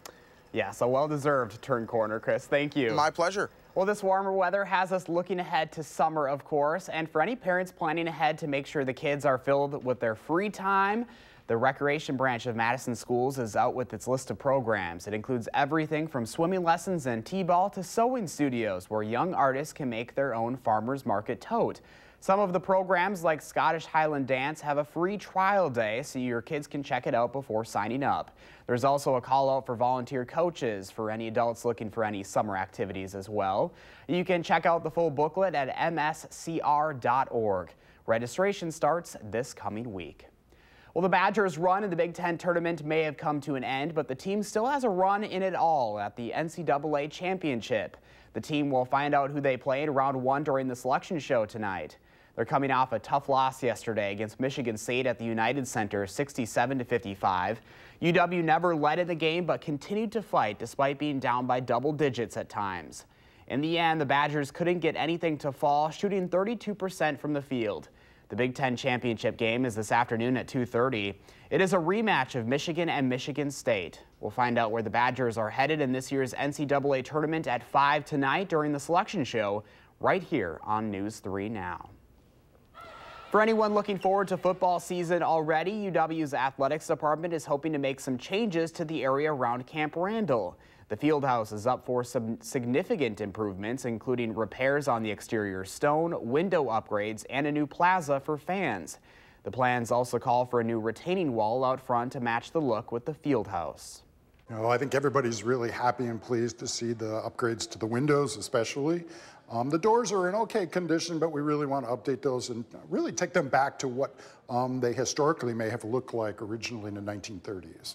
Speaker 1: Yes, a well-deserved turn corner, Chris. Thank you.
Speaker 3: My pleasure.
Speaker 1: Well, this warmer weather has us looking ahead to summer, of course, and for any parents planning ahead to make sure the kids are filled with their free time, the recreation branch of Madison Schools is out with its list of programs. It includes everything from swimming lessons and t-ball to sewing studios where young artists can make their own farmer's market tote. Some of the programs like Scottish Highland Dance have a free trial day so your kids can check it out before signing up. There's also a call out for volunteer coaches for any adults looking for any summer activities as well. You can check out the full booklet at mscr.org. Registration starts this coming week. Well, the Badgers' run in the Big Ten tournament may have come to an end, but the team still has a run in it all at the NCAA Championship. The team will find out who they play in round one during the selection show tonight. They're coming off a tough loss yesterday against Michigan State at the United Center, 67-55. UW never led in the game, but continued to fight despite being down by double digits at times. In the end, the Badgers couldn't get anything to fall, shooting 32% from the field. The Big Ten championship game is this afternoon at 2:30. It is a rematch of Michigan and Michigan State. We'll find out where the Badgers are headed in this year's NCAA tournament at 5 tonight during the selection show right here on News 3 Now. For anyone looking forward to football season already, UW's athletics department is hoping to make some changes to the area around Camp Randall. The field house is up for some significant improvements, including repairs on the exterior stone, window upgrades, and a new plaza for fans. The plans also call for a new retaining wall out front to match the look with the field house.
Speaker 20: I think everybody's really happy and pleased to see the upgrades to the windows, especially. The doors are in okay condition, but we really want to update those and really take them back to what they historically may have looked like originally in the 1930s.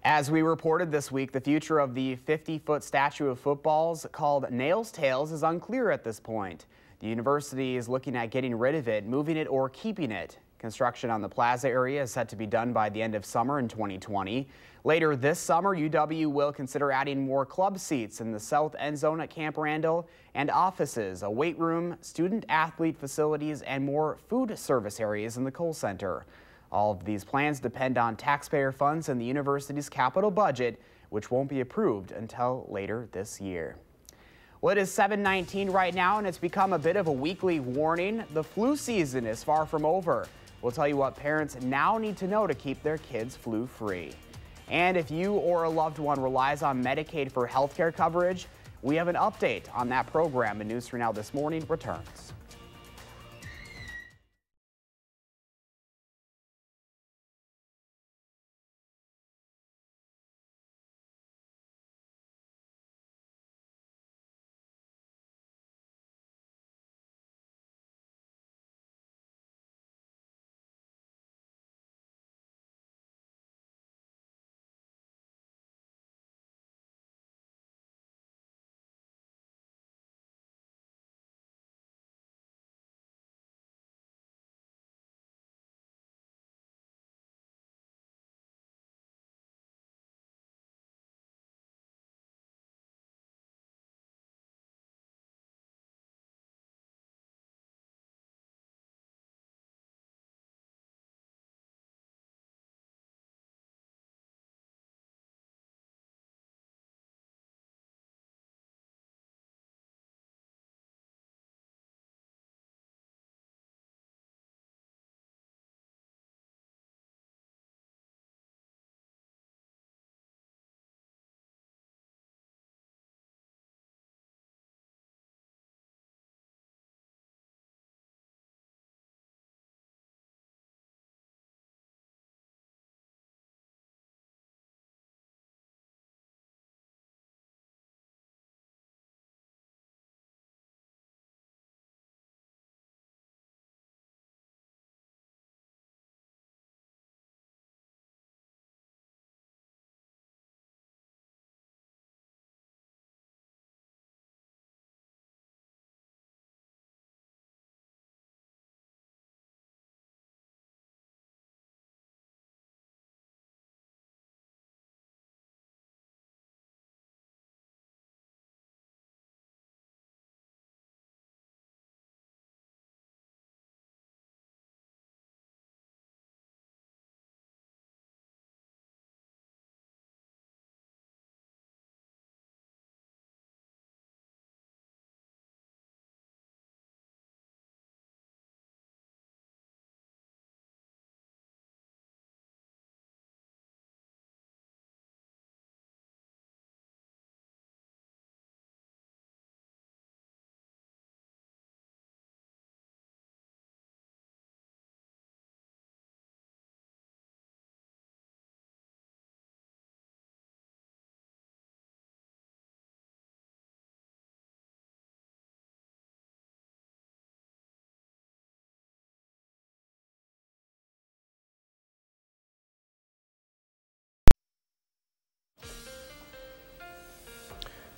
Speaker 1: As we reported this week, the future of the 50-foot statue of footballs called Nails Tales is unclear at this point. The university is looking at getting rid of it, moving it, or keeping it. Construction on the plaza area is set to be done by the end of summer in 2020. Later this summer, UW will consider adding more club seats in the south end zone at Camp Randall and offices, a weight room, student-athlete facilities, and more food service areas in the Kohl Center. All of these plans depend on taxpayer funds and the university's capital budget, which won't be approved until later this year. Well, it is 7:19 right now, and it's become a bit of a weekly warning. The flu season is far from over. We'll tell you what parents now need to know to keep their kids flu-free. And if you or a loved one relies on Medicaid for health care coverage, We have an update on that program, and News 3 Now This Morning returns.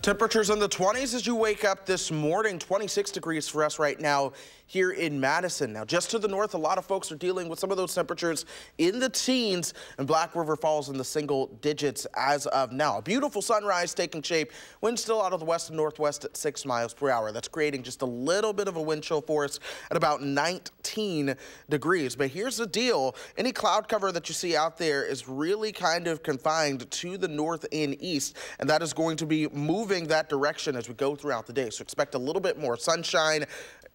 Speaker 3: Temperatures in the 20s as you wake up this morning. 26 degrees for us right now here in Madison. Now, just to the north, a lot of folks are dealing with some of those temperatures in the teens, and Black River falls in the single digits as of now. A beautiful sunrise taking shape. Wind still out of the west and northwest at 6 miles per hour. That's creating just a little bit of a wind chill for us at about 19 degrees. But here's the deal. Any cloud cover that you see out there is really kind of confined to the north and east, and that is going to be moving that direction as we go throughout the day. So expect a little bit more sunshine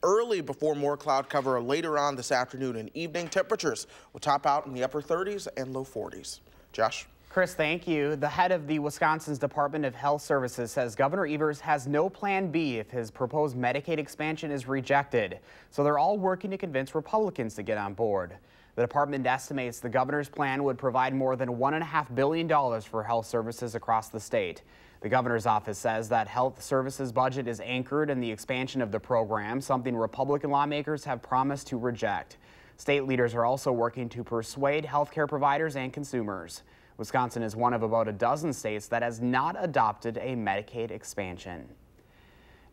Speaker 3: early before more cloud cover later on this afternoon and evening. Temperatures will top out in the upper 30s and low 40s. Josh?
Speaker 1: Chris, thank you. The head of the Wisconsin's Department of Health Services says Governor Evers has no plan B if his proposed Medicaid expansion is rejected. So they're all working to convince Republicans to get on board. The department estimates the governor's plan would provide more than $1.5 billion for health services across the state. The governor's office says that health services budget is anchored in the expansion of the program, something Republican lawmakers have promised to reject. State leaders are also working to persuade healthcare providers and consumers. Wisconsin is one of about a dozen states that has not adopted a Medicaid expansion.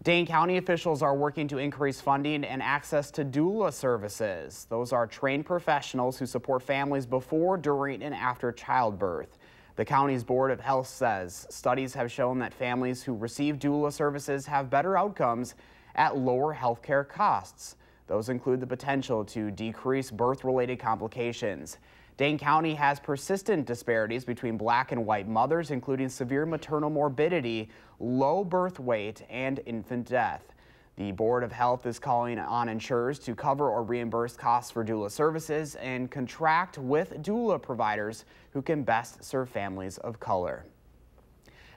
Speaker 1: Dane County officials are working to increase funding and access to doula services. Those are trained professionals who support families before, during, and after childbirth. The county's Board of Health says studies have shown that families who receive doula services have better outcomes at lower health care costs. Those include the potential to decrease birth-related complications. Dane County has persistent disparities between Black and white mothers, including severe maternal morbidity, low birth weight, and infant death. The Board of Health is calling on insurers to cover or reimburse costs for doula services and contract with doula providers who can best serve families of color.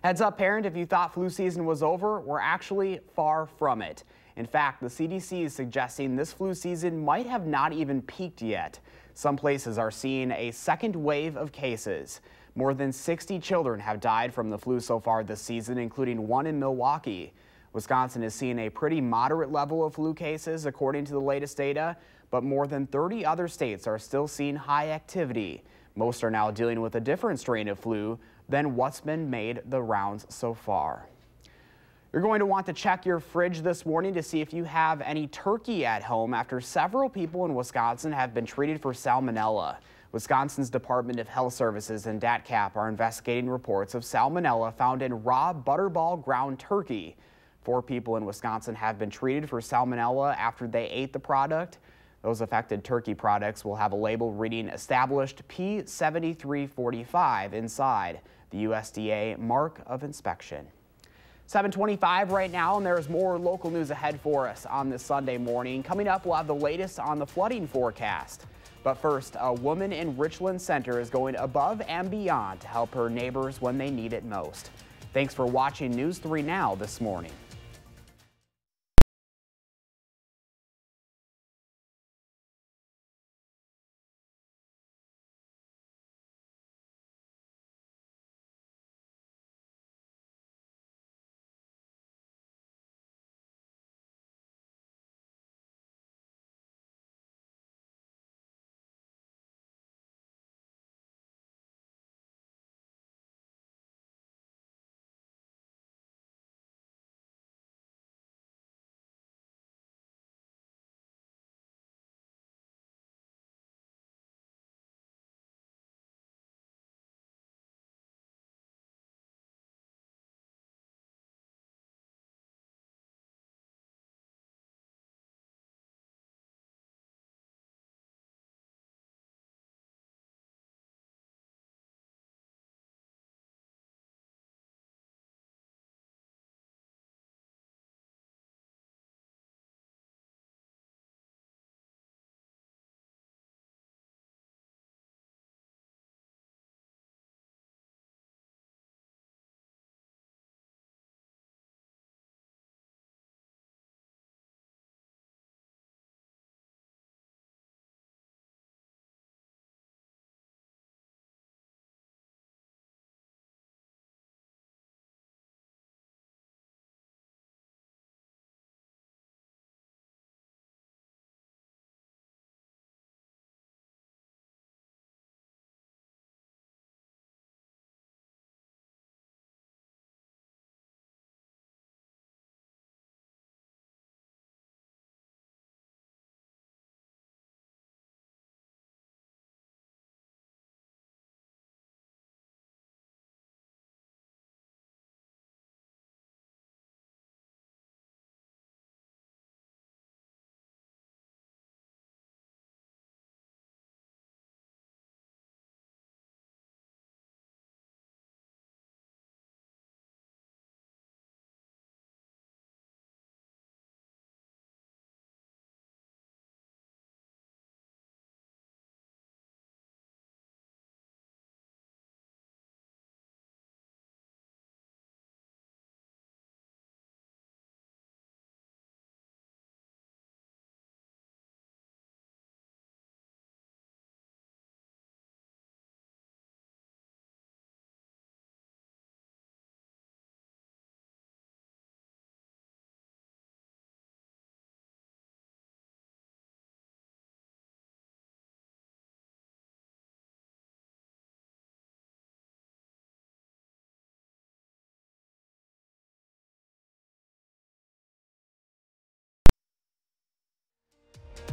Speaker 1: Heads up, parent, if you thought flu season was over, we're actually far from it. In fact, the CDC is suggesting this flu season might have not even peaked yet. Some places are seeing a second wave of cases. More than 60 children have died from the flu so far this season, including one in Milwaukee. Wisconsin is seeing a pretty moderate level of flu cases, according to the latest data, but more than 30 other states are still seeing high activity. Most are now dealing with a different strain of flu than what's been made the rounds so far. You're going to want to check your fridge this morning to see if you have any turkey at home after several people in Wisconsin have been treated for salmonella. Wisconsin's Department of Health Services and DATCAP are investigating reports of salmonella found in raw butterball ground turkey. 4 people in Wisconsin have been treated for salmonella after they ate the product. Those affected turkey products will have a label reading established P7345 inside, the USDA mark of inspection. 7:25 right now, and there's more local news ahead for us on this Sunday morning. Coming up, we'll have the latest on the flooding forecast. But first, a woman in Richland Center is going above and beyond to help her neighbors when they need it most. Thanks for watching News 3 Now this morning.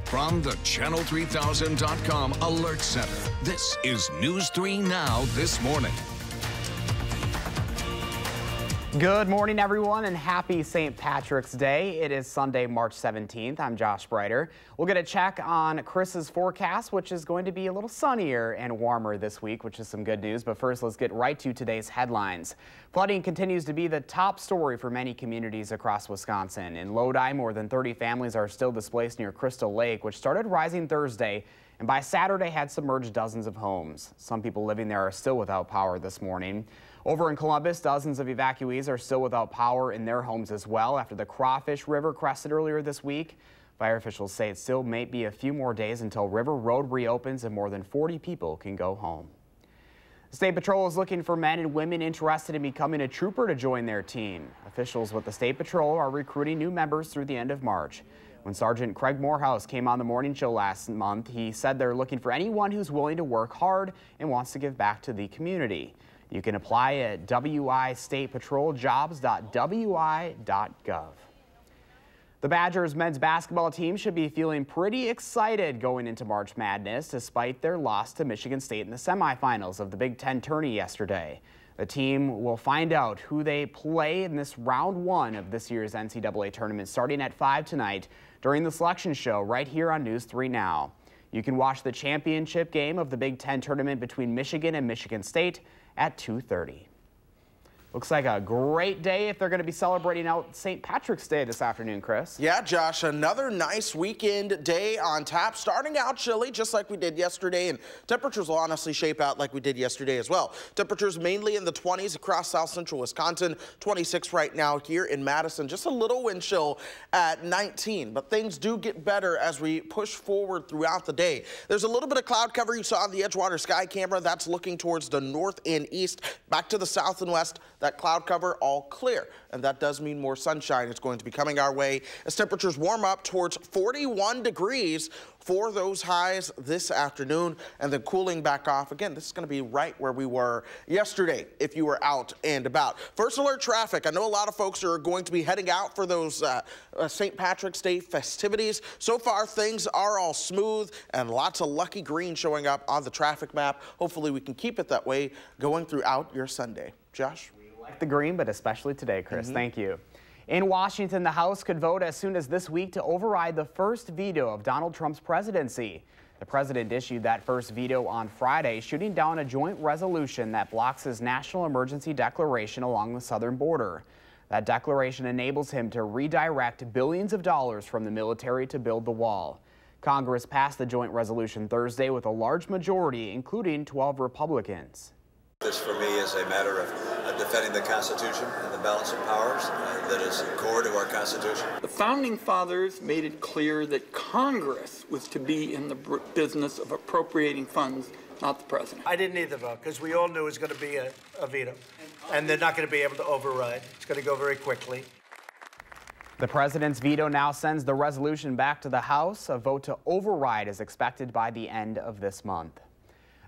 Speaker 2: From the Channel3000.com Alert Center, this is News 3 Now this morning.
Speaker 1: Good morning, everyone, and happy St. Patrick's Day. It is Sunday, March 17th. I'm Josh Breiter. We'll get a check on Chris's forecast, which is going to be a little sunnier and warmer this week, which is some good news. But first, let's get right to today's headlines. Flooding continues to be the top story for many communities across Wisconsin. In Lodi, more than 30 families are still displaced near Crystal Lake, which started rising Thursday and by Saturday had submerged dozens of homes. Some people living there are still without power this morning. Over in Columbus, dozens of evacuees are still without power in their homes as well after the Crawfish River crested earlier this week. Fire officials say it still may be a few more days until River Road reopens and more than 40 people can go home. The State Patrol is looking for men and women interested in becoming a trooper to join their team. Officials with the State Patrol are recruiting new members through the end of March. When Sergeant Craig Morehouse came on the morning show last month, he said they're looking for anyone who's willing to work hard and wants to give back to the community. You can apply at wistatepatroljobs.wi.gov. The Badgers men's basketball team should be feeling pretty excited going into March Madness despite their loss to Michigan State in the semifinals of the Big Ten tourney yesterday. The team will find out who they play in this round 1 of this year's NCAA tournament starting at 5 tonight during the selection show right here on News 3 Now. You can watch the championship game of the Big Ten tournament between Michigan and Michigan State at 2:30. Looks like a great day if they're going to be celebrating out St. Patrick's Day this afternoon, Chris.
Speaker 3: Yeah, Josh, another nice weekend day on tap. Starting out chilly, just like we did yesterday, and temperatures will honestly shape out like we did yesterday as well. Temperatures mainly in the 20s across south central Wisconsin, 26 right now here in Madison. Just a little wind chill at 19, but things do get better as we push forward throughout the day. There's a little bit of cloud cover you saw on the Edgewater sky camera. That's looking towards the north and east, back to the south and west. That cloud cover all clear, and that does mean more sunshine is going to be coming our way as temperatures warm up towards 41 degrees for those highs this afternoon, and then cooling back off. Again, this is going to be right where we were yesterday if you were out and about. First alert traffic. I know a lot of folks are going to be heading out for those St. Patrick's Day festivities. So far, things are all smooth and lots of lucky green showing up on the traffic map. Hopefully, we can keep it that way going throughout your Sunday. Josh?
Speaker 1: Like the green, but especially today, Chris. Thank you. In Washington, the House could vote as soon as this week to override the first veto of Donald Trump's presidency. The president issued that first veto on Friday, shooting down a joint resolution that blocks his national emergency declaration along the southern border. That declaration enables him to redirect billions of dollars from the military to build the wall. Congress passed the joint resolution Thursday with a large majority, including 12 Republicans.
Speaker 21: This, for me, is a matter of defending the Constitution and the balance of powers that is core to our Constitution.
Speaker 22: The Founding Fathers made it clear that Congress was to be in the business of appropriating funds, not the president.
Speaker 23: I didn't need the vote because we all knew it was going to be a veto, and they're not going to be able to override. It's going to go very quickly.
Speaker 1: The president's veto now sends the resolution back to the House. A vote to override is expected by the end of this month.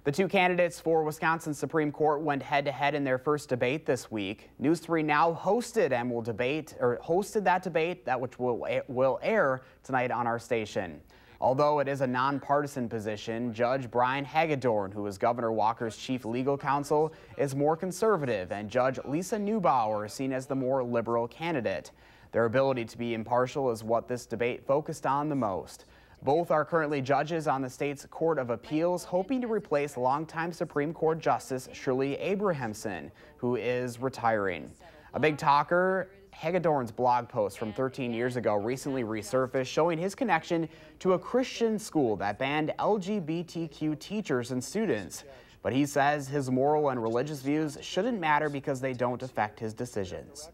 Speaker 1: The two candidates for Wisconsin Supreme Court went head-to-head in their first debate this week. News 3 Now hosted that debate, which will air tonight on our station. Although it is a nonpartisan position, Judge Brian Hagedorn, who is Governor Walker's chief legal counsel, is more conservative, and Judge Lisa Neubauer is seen as the more liberal candidate. Their ability to be impartial is what this debate focused on the most. Both are currently judges on the state's Court of Appeals, hoping to replace longtime Supreme Court Justice Shirley Abrahamson, who is retiring. A big talker, Hagedorn's blog post from 13 years ago recently resurfaced, showing his connection to a Christian school that banned LGBTQ teachers and students. But he says his moral and religious views shouldn't matter because they don't affect his decisions.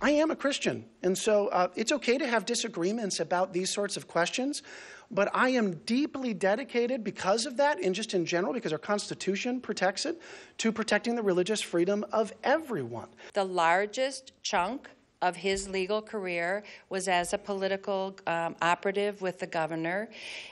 Speaker 24: I am a Christian, and so it's okay to have disagreements about these sorts of questions, but I am deeply dedicated because of that, and just in general, because our Constitution protects it, to protecting the religious freedom of everyone.
Speaker 25: The largest chunk of his legal career was as a political operative with the governor,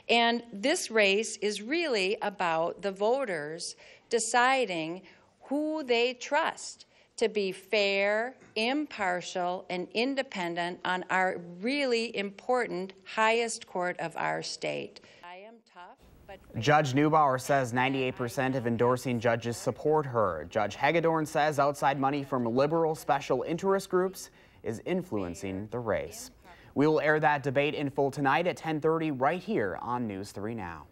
Speaker 25: and this race is really about the voters deciding who they trust to be fair, impartial, and independent on our really important highest court of our state. I am tough, but
Speaker 1: Judge Neubauer says 98% of endorsing judges support her. Judge Hagedorn says outside money from liberal special interest groups is influencing the race. We will air that debate in full tonight at 10:30 right here on News 3 Now.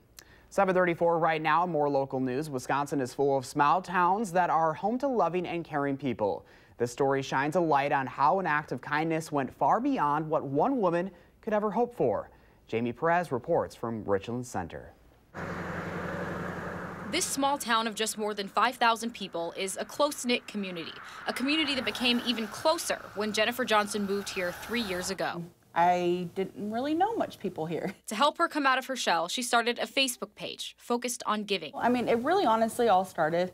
Speaker 1: 7:34 right now, more local news. Wisconsin is full of small towns that are home to loving and caring people. This story shines a light on how an act of kindness went far beyond what one woman could ever hope for. Jamie Perez reports from Richland Center.
Speaker 4: This small town of just more than 5,000 people is a close-knit community, a community that became even closer when Jennifer Johnson moved here 3 years ago.
Speaker 18: I didn't really know much people here.
Speaker 4: To help her come out of her shell, she started a Facebook page focused on giving.
Speaker 18: I mean, it really honestly all started.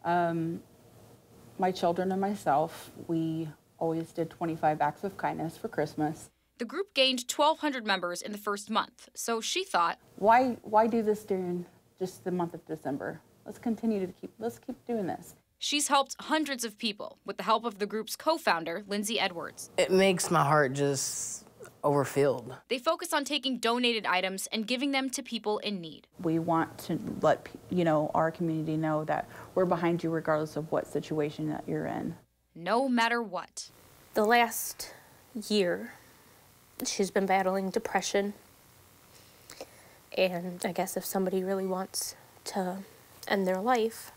Speaker 18: My children and myself, we always did 25 acts of kindness for Christmas.
Speaker 4: The group gained 1,200 members in the first month, so she thought,
Speaker 18: Why do this during just the month of December? Let's keep doing this.
Speaker 4: She's helped hundreds of people with the help of the group's co-founder, Lindsay Edwards.
Speaker 5: It makes my heart just overfilled.
Speaker 4: They focus on taking donated items and giving them to people in need.
Speaker 18: We want to let our community know that we're behind you regardless of what situation that you're in.
Speaker 4: No matter what.
Speaker 6: The last year, she's been battling depression. And I guess if somebody really wants to end their life,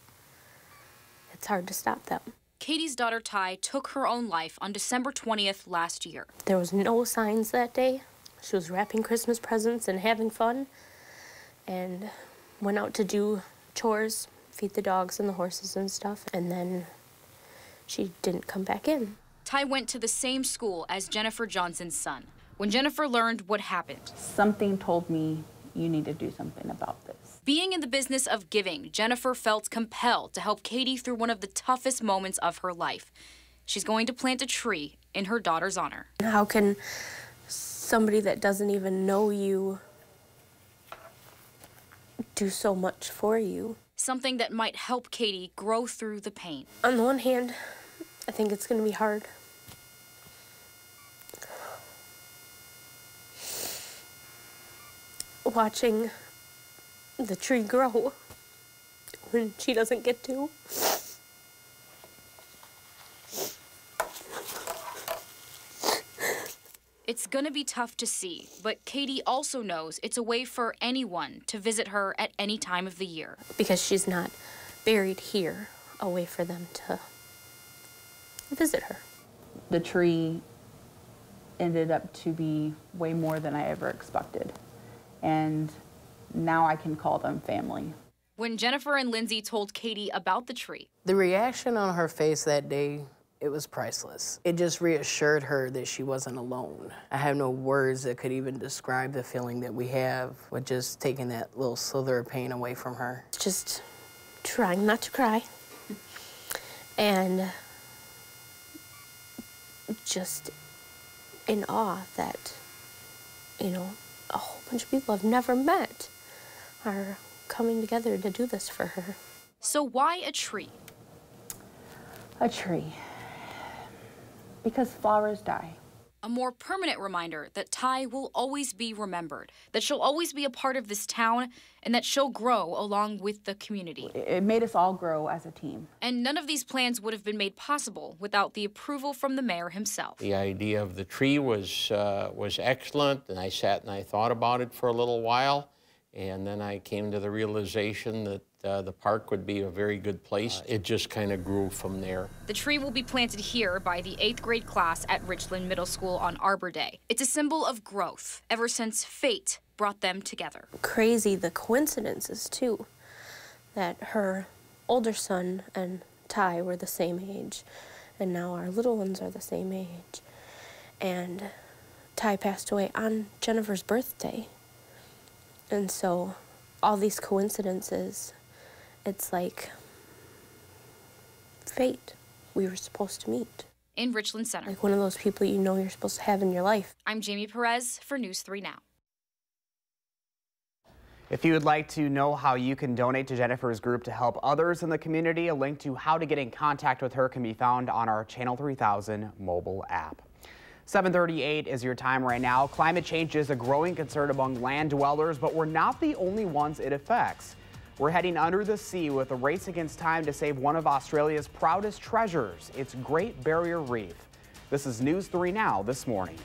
Speaker 6: it's hard to stop them.
Speaker 4: Katie's daughter Ty took her own life on December 20th last year.
Speaker 6: There was no signs that day. She was wrapping Christmas presents and having fun, and went out to do chores, feed the dogs and the horses and stuff, and then she didn't come back in.
Speaker 4: Ty went to the same school as Jennifer Johnson's son. When Jennifer learned what happened,
Speaker 18: something told me, you need to do something about this.
Speaker 4: Being in the business of giving, Jennifer felt compelled to help Katie through one of the toughest moments of her life. She's going to plant a tree in her daughter's honor.
Speaker 6: How can somebody that doesn't even know you do so much for you?
Speaker 4: Something that might help Katie grow through the pain.
Speaker 6: On the one hand, I think it's going to be hard. Watching the tree grow when she doesn't get to.
Speaker 4: It's gonna be tough to see, but Katie also knows it's a way for anyone to visit her at any time of the year.
Speaker 6: Because she's not buried here, a way for them to visit her.
Speaker 18: The tree ended up to be way more than I ever expected. And now I can call them family.
Speaker 4: When Jennifer and Lindsay told Katie about the tree,
Speaker 5: the reaction on her face that day, it was priceless. It just reassured her that she wasn't alone. I have no words that could even describe the feeling that we have with just taking that little slither of pain away from her.
Speaker 6: Just trying not to cry. And just in awe that, a whole bunch of people I've never met are coming together to do this for her.
Speaker 4: So why a tree?
Speaker 18: A tree. Because flowers die.
Speaker 4: A more permanent reminder that Ty will always be remembered, that she'll always be a part of this town, and that she'll grow along with the community.
Speaker 18: It made us all grow as a team.
Speaker 4: And none of these plans would have been made possible without the approval from the mayor himself.
Speaker 7: The idea of the tree was excellent, and I sat and I thought about it for a little while, and then I came to the realization that the park would be a very good place. It just kind of grew from there.
Speaker 4: The tree will be planted here by the 8th grade class at Richland Middle School on Arbor Day. It's a symbol of growth ever since fate brought them together.
Speaker 6: Crazy the coincidences too, that her older son and Ty were the same age, and now our little ones are the same age. And Ty passed away on Jennifer's birthday. And so all these coincidences, it's like fate. We were supposed to meet.
Speaker 4: In Richland Center.
Speaker 6: Like one of those people you're supposed to have in your life.
Speaker 4: I'm Jamie Perez for News 3 Now.
Speaker 1: If you would like to know how you can donate to Jennifer's group to help others in the community, a link to how to get in contact with her can be found on our Channel 3000 mobile app. 7:38 is your time right now. Climate change is a growing concern among land dwellers, but we're not the only ones it affects. We're heading under the sea with a race against time to save one of Australia's proudest treasures, its Great Barrier Reef. This is News 3 Now this morning.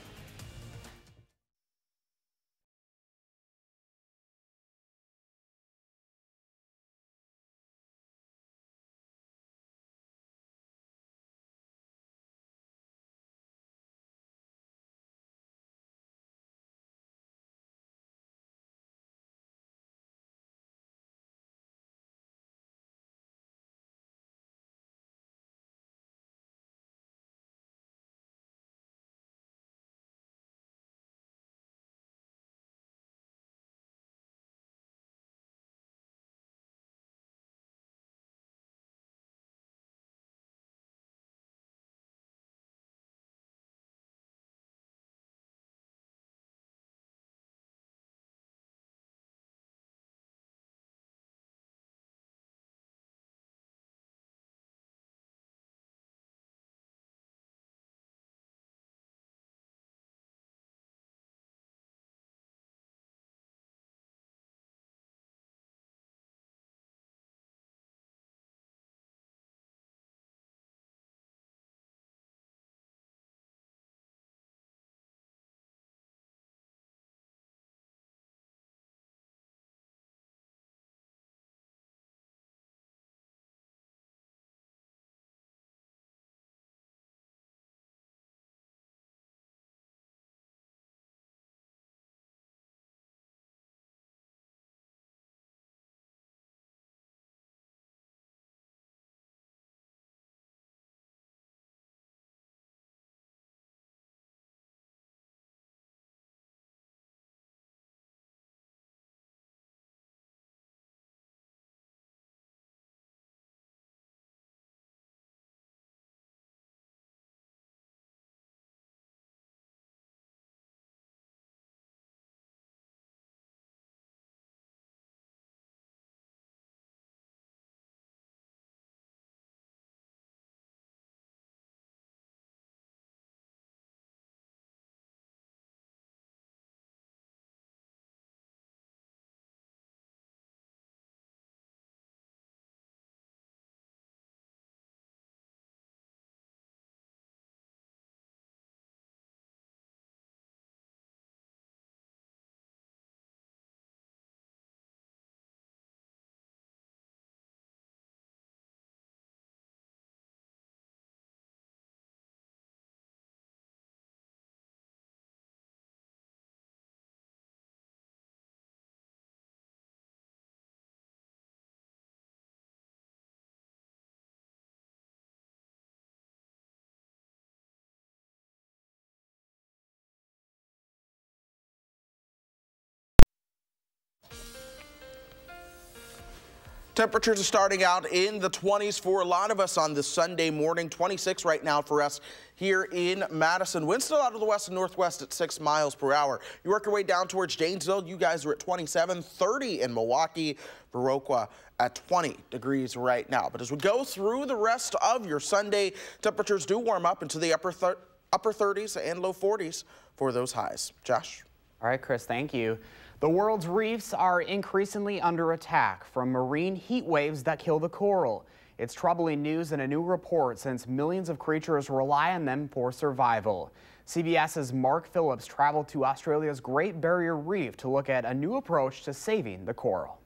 Speaker 3: Temperatures are starting out in the 20s for a lot of us on this Sunday morning. 26 right now for us here in Madison. Wind still out of the west and northwest at 6 miles per hour. You work your way down towards Janesville. You guys are at 27, 30 in Milwaukee. Viroqua at 20 degrees right now. But as we go through the rest of your Sunday, temperatures do warm up into the upper 30s and low 40s for those highs. Josh?
Speaker 1: All right, Chris, thank you. The world's reefs are increasingly under attack from marine heat waves that kill the coral. It's troubling news in a new report since millions of creatures rely on them for survival. CBS's Mark Phillips traveled to Australia's Great Barrier Reef to look at a new approach to saving the coral.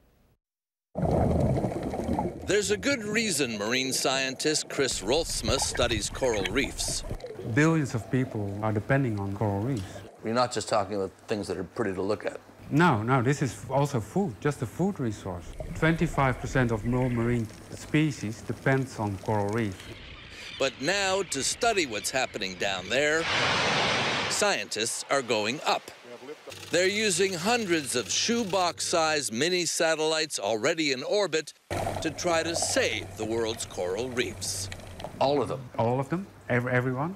Speaker 8: There's a good reason marine scientist Chris Rolfsma studies coral reefs.
Speaker 9: Billions of people are depending on coral reefs.
Speaker 10: You're not just talking about things that are pretty to look at.
Speaker 9: No, this is also food, just a food resource. 25% of all marine species depends on coral reefs.
Speaker 8: But now, to study what's happening down there, scientists are going up. They're using hundreds of shoebox-sized mini satellites already in orbit to try to save the world's coral reefs.
Speaker 10: All of them?
Speaker 9: All of them? Everyone?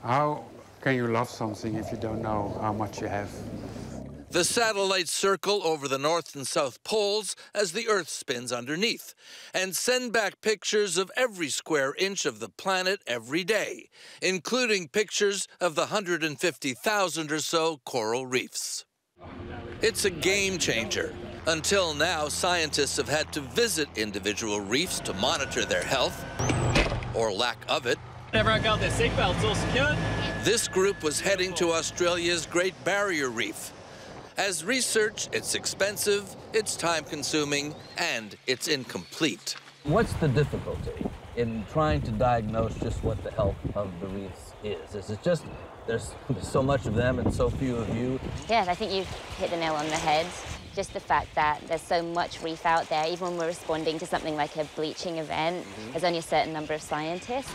Speaker 9: How can you love something if you don't know how much you have?
Speaker 8: The satellites circle over the North and South poles as the Earth spins underneath and send back pictures of every square inch of the planet every day, including pictures of the 150,000 or so coral reefs. It's a game changer. Until now, scientists have had to visit individual reefs to monitor their health, or lack of it.
Speaker 11: Everyone got their seatbelts all secured?
Speaker 8: This group was heading to Australia's Great Barrier Reef. As research, it's expensive, it's time-consuming, and it's incomplete.
Speaker 10: What's the difficulty in trying to diagnose just what the health of the reefs is? Is it just there's so much of them and so few of you?
Speaker 12: Yes, I think you've hit the nail on the head. Just the fact that there's so much reef out there, even when we're responding to something like a bleaching event, there's only a certain number of scientists.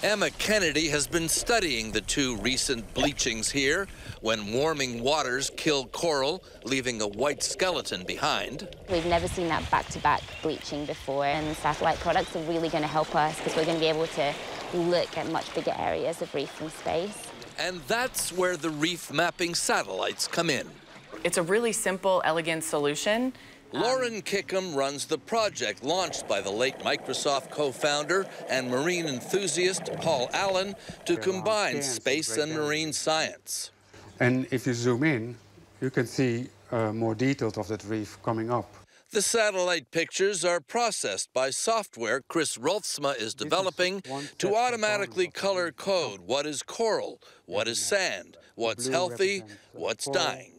Speaker 8: Emma Kennedy has been studying the two recent bleachings here, when warming waters kill coral, leaving a white skeleton behind.
Speaker 12: We've never seen that back-to-back bleaching before, and satellite products are really going to help us because we're going to be able to look at much bigger areas of reef from space.
Speaker 8: And that's where the reef mapping satellites come in.
Speaker 26: It's a really simple, elegant solution.
Speaker 8: Lauren Kickham runs the project launched by the late Microsoft co-founder and marine enthusiast Paul Allen to combine space and marine science.
Speaker 9: And if you zoom in, you can see more details of that reef coming up.
Speaker 8: The satellite pictures are processed by software Chris Rolfsma is developing to automatically color code what is coral, what is sand, what's healthy, what's dying.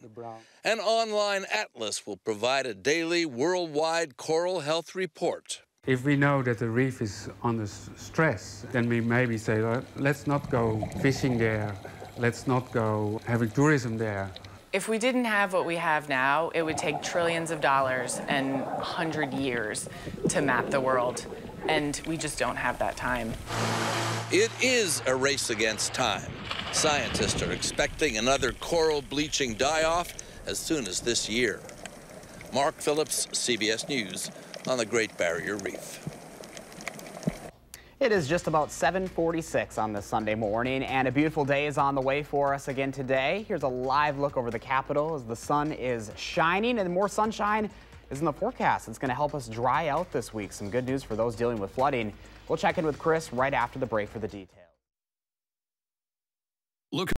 Speaker 8: An online atlas will provide a daily worldwide coral health report.
Speaker 9: If we know that the reef is under stress, then we maybe say, let's not go fishing there, let's not go having tourism there.
Speaker 26: If we didn't have what we have now, it would take trillions of dollars and 100 years to map the world, and we just don't have that time.
Speaker 8: It is a race against time. Scientists are expecting another coral bleaching die-off as soon as this year. Mark Phillips, CBS News, on the Great Barrier Reef.
Speaker 1: It is just about 7:46 on this Sunday morning, and a beautiful day is on the way for us again today. Here's a live look over the Capitol as the sun is shining, and more sunshine is in the forecast. It's going to help us dry out this week. Some good news for those dealing with flooding. We'll check in with Chris right after the break for the details.
Speaker 2: Look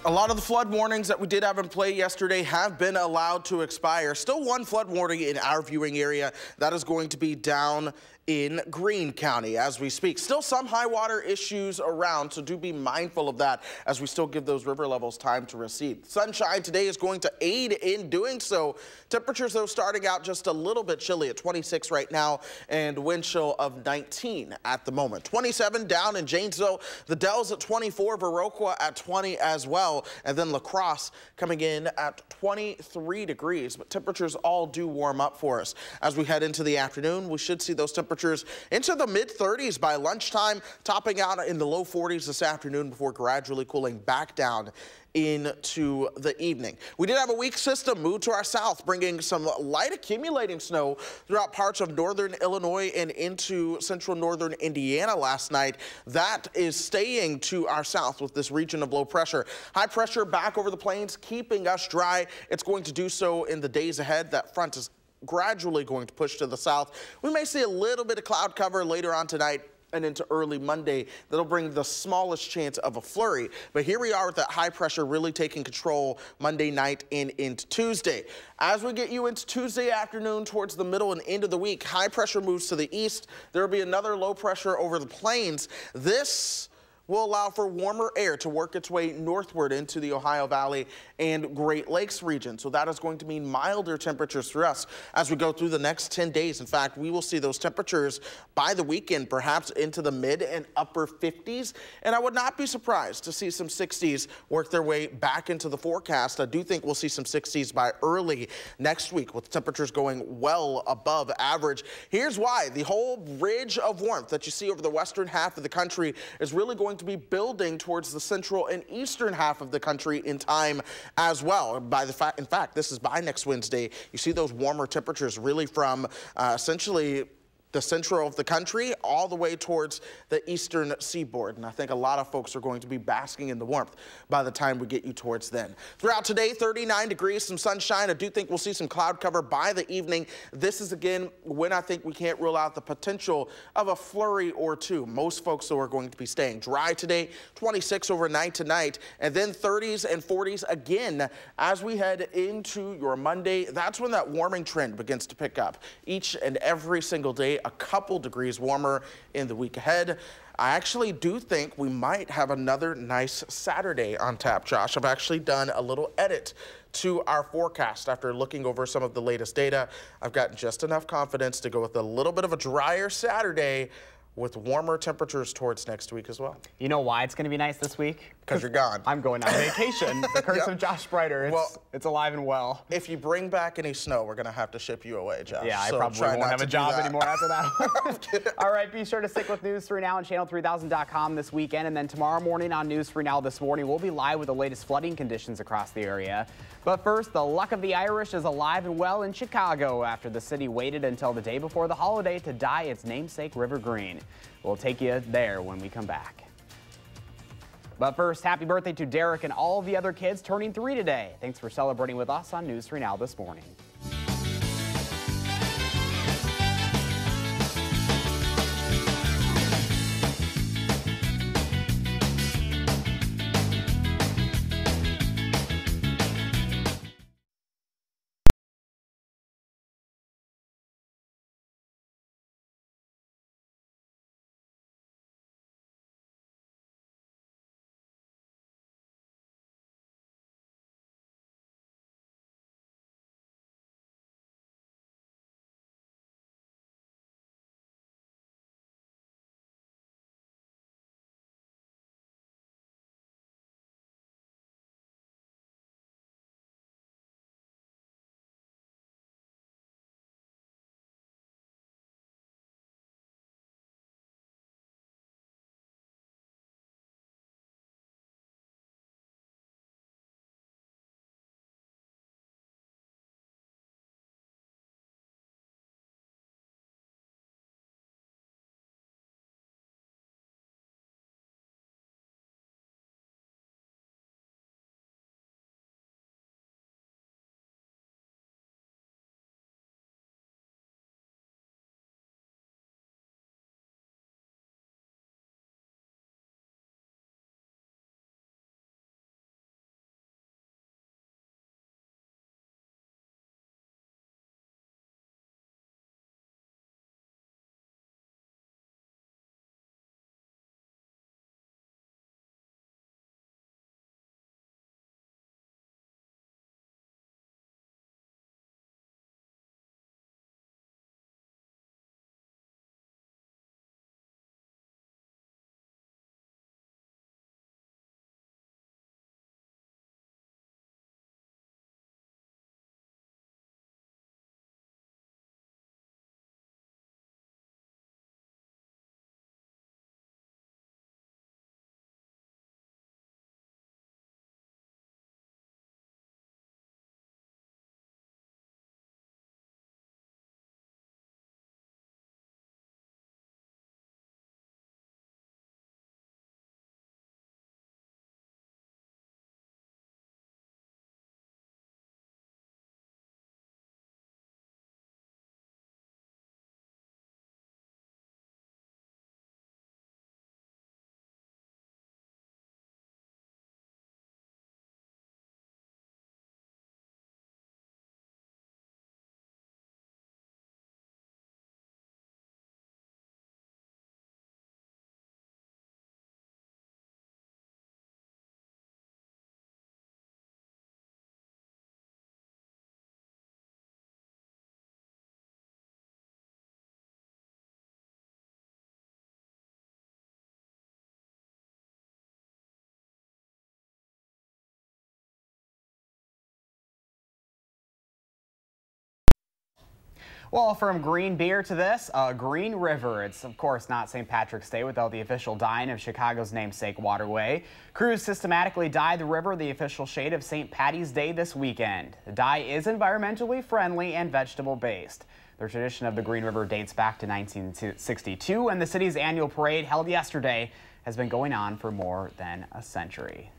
Speaker 3: A lot of the flood warnings that we did have in play yesterday have been allowed to expire. Still one flood warning in our viewing area. That is going to be down in Greene County as we speak. Still some high water issues around, so do be mindful of that as we still give those river levels time to recede. Sunshine today is going to aid in doing so. Temperatures, though, starting out just a little bit chilly at 26 right now and wind chill of 19 at the moment. 27 down in Janesville. The Dells at 24, Viroqua at 20 as well, and then La Crosse coming in at 23 degrees. But temperatures all do warm up for us. As we head into the afternoon, we should see those temperatures into the mid-30s by lunchtime, topping out in the low 40s this afternoon before gradually cooling back down into the evening. We did have a weak system move to our south, bringing some light accumulating snow throughout parts of northern Illinois and into central northern Indiana last night. That is staying to our south with this region of low pressure. High pressure back over the plains, keeping us dry. It's going to do so in the days ahead. That front is gradually going to push to the south. We may see a little bit of cloud cover later on tonight and into early Monday. That'll bring the smallest chance of a flurry. But here we are with that high pressure really taking control Monday night and into Tuesday. As we get you into Tuesday afternoon towards the middle and end of the week, high pressure moves to the east. There will be another low pressure over the plains. This will allow for warmer air to work its way northward into the Ohio Valley and Great Lakes region. So that is going to mean milder temperatures for us as we go through the next 10 days. In fact, we will see those temperatures by the weekend, perhaps into the mid and upper 50s. And I would not be surprised to see some 60s work their way back into the forecast. I do think we'll see some 60s by early next week with temperatures going well above average. Here's why. The whole ridge of warmth that you see over the western half of the country is really going to be building towards the central and eastern half of the country in time as well. In fact, this is by next Wednesday. You see those warmer temperatures really from essentially the central of the country all the way towards the eastern seaboard. And I think a lot of folks are going to be basking in the warmth by the time we get you towards then. Throughout today, 39 degrees, some sunshine. I do think we'll see some cloud cover by the evening. This is, again, when I think we can't rule out the potential of a flurry or two. Most folks, though, are going to be staying dry today, 26 overnight tonight, and then 30s and 40s again as we head into your Monday. That's when that warming trend begins to pick up each and every single day. A couple degrees warmer in the week ahead. I actually do think we might have another nice Saturday on tap, Josh. I've actually done a little edit to our forecast after looking over some of the latest data. I've gotten just enough confidence to go with a little bit of a drier Saturday with warmer temperatures towards next week as well.
Speaker 1: You know why it's going to be nice this week?
Speaker 3: Because you're gone.
Speaker 1: I'm going on vacation. The curse of Josh Spreiter. It's alive and well.
Speaker 3: If you bring back any snow, we're going to have to ship you away, Josh.
Speaker 1: Yeah, I probably won't have a job anymore after that. All right, be sure to stick with News 3 Now on channel3000.com this weekend. And then tomorrow morning on News 3 Now this morning, we'll be live with the latest flooding conditions across the area. But first, the luck of the Irish is alive and well in Chicago after the city waited until the day before the holiday to dye its namesake river green. We'll take you there when we come back. But first, happy birthday to Derek and all the other kids turning 3 today. Thanks for celebrating with us on News 3 Now this morning. Well, from green beer to this, a green river. It's, of course, not St. Patrick's Day without the official dyeing of Chicago's namesake waterway. Crews systematically dye the river the official shade of St. Patty's Day this weekend. The dye is environmentally friendly and vegetable-based. The tradition of the Green River dates back to 1962, and the city's annual parade held yesterday has been going on for more than a century.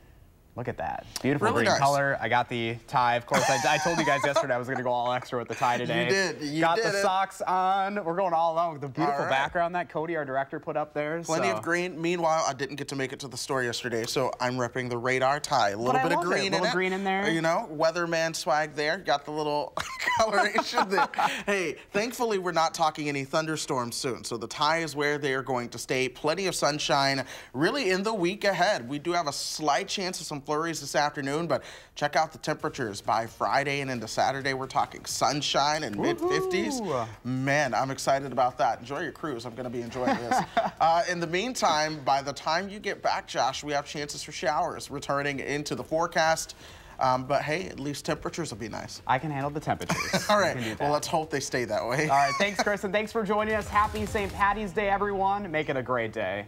Speaker 1: Look at that. Beautiful
Speaker 3: Really
Speaker 1: green
Speaker 3: nice.
Speaker 1: color. I got the tie. Of course, I told you guys yesterday I was going to go all extra with the tie today.
Speaker 3: You did. You
Speaker 1: got
Speaker 3: did
Speaker 1: the
Speaker 3: it.
Speaker 1: socks on. We're going all out with the beautiful
Speaker 3: All right.
Speaker 1: background that Cody, our director, put up there.
Speaker 3: Plenty of green. Meanwhile, I didn't get to make it to the store yesterday, so I'm repping the Radar tie. A little bit of green in it.
Speaker 1: green in there.
Speaker 3: You know, weatherman swag there. Got the little coloration there. Hey, thankfully we're not talking any thunderstorms soon, so the tie is where they are going to stay. Plenty of sunshine really in the week ahead. We do have a slight chance of some flurries this afternoon, but check out the temperatures by Friday and into Saturday. We're talking sunshine and mid-50s. Man, I'm excited about that. Enjoy your cruise. I'm going to be enjoying this. In the meantime, by the time you get back, Josh, we have chances for showers returning into the forecast. But hey, at least temperatures will be nice.
Speaker 1: I can handle the temperatures.
Speaker 3: All right. Well, let's hope they stay that way.
Speaker 1: All right. Thanks, Chris, and thanks for joining us. Happy St. Patty's Day, everyone. Make it a great day.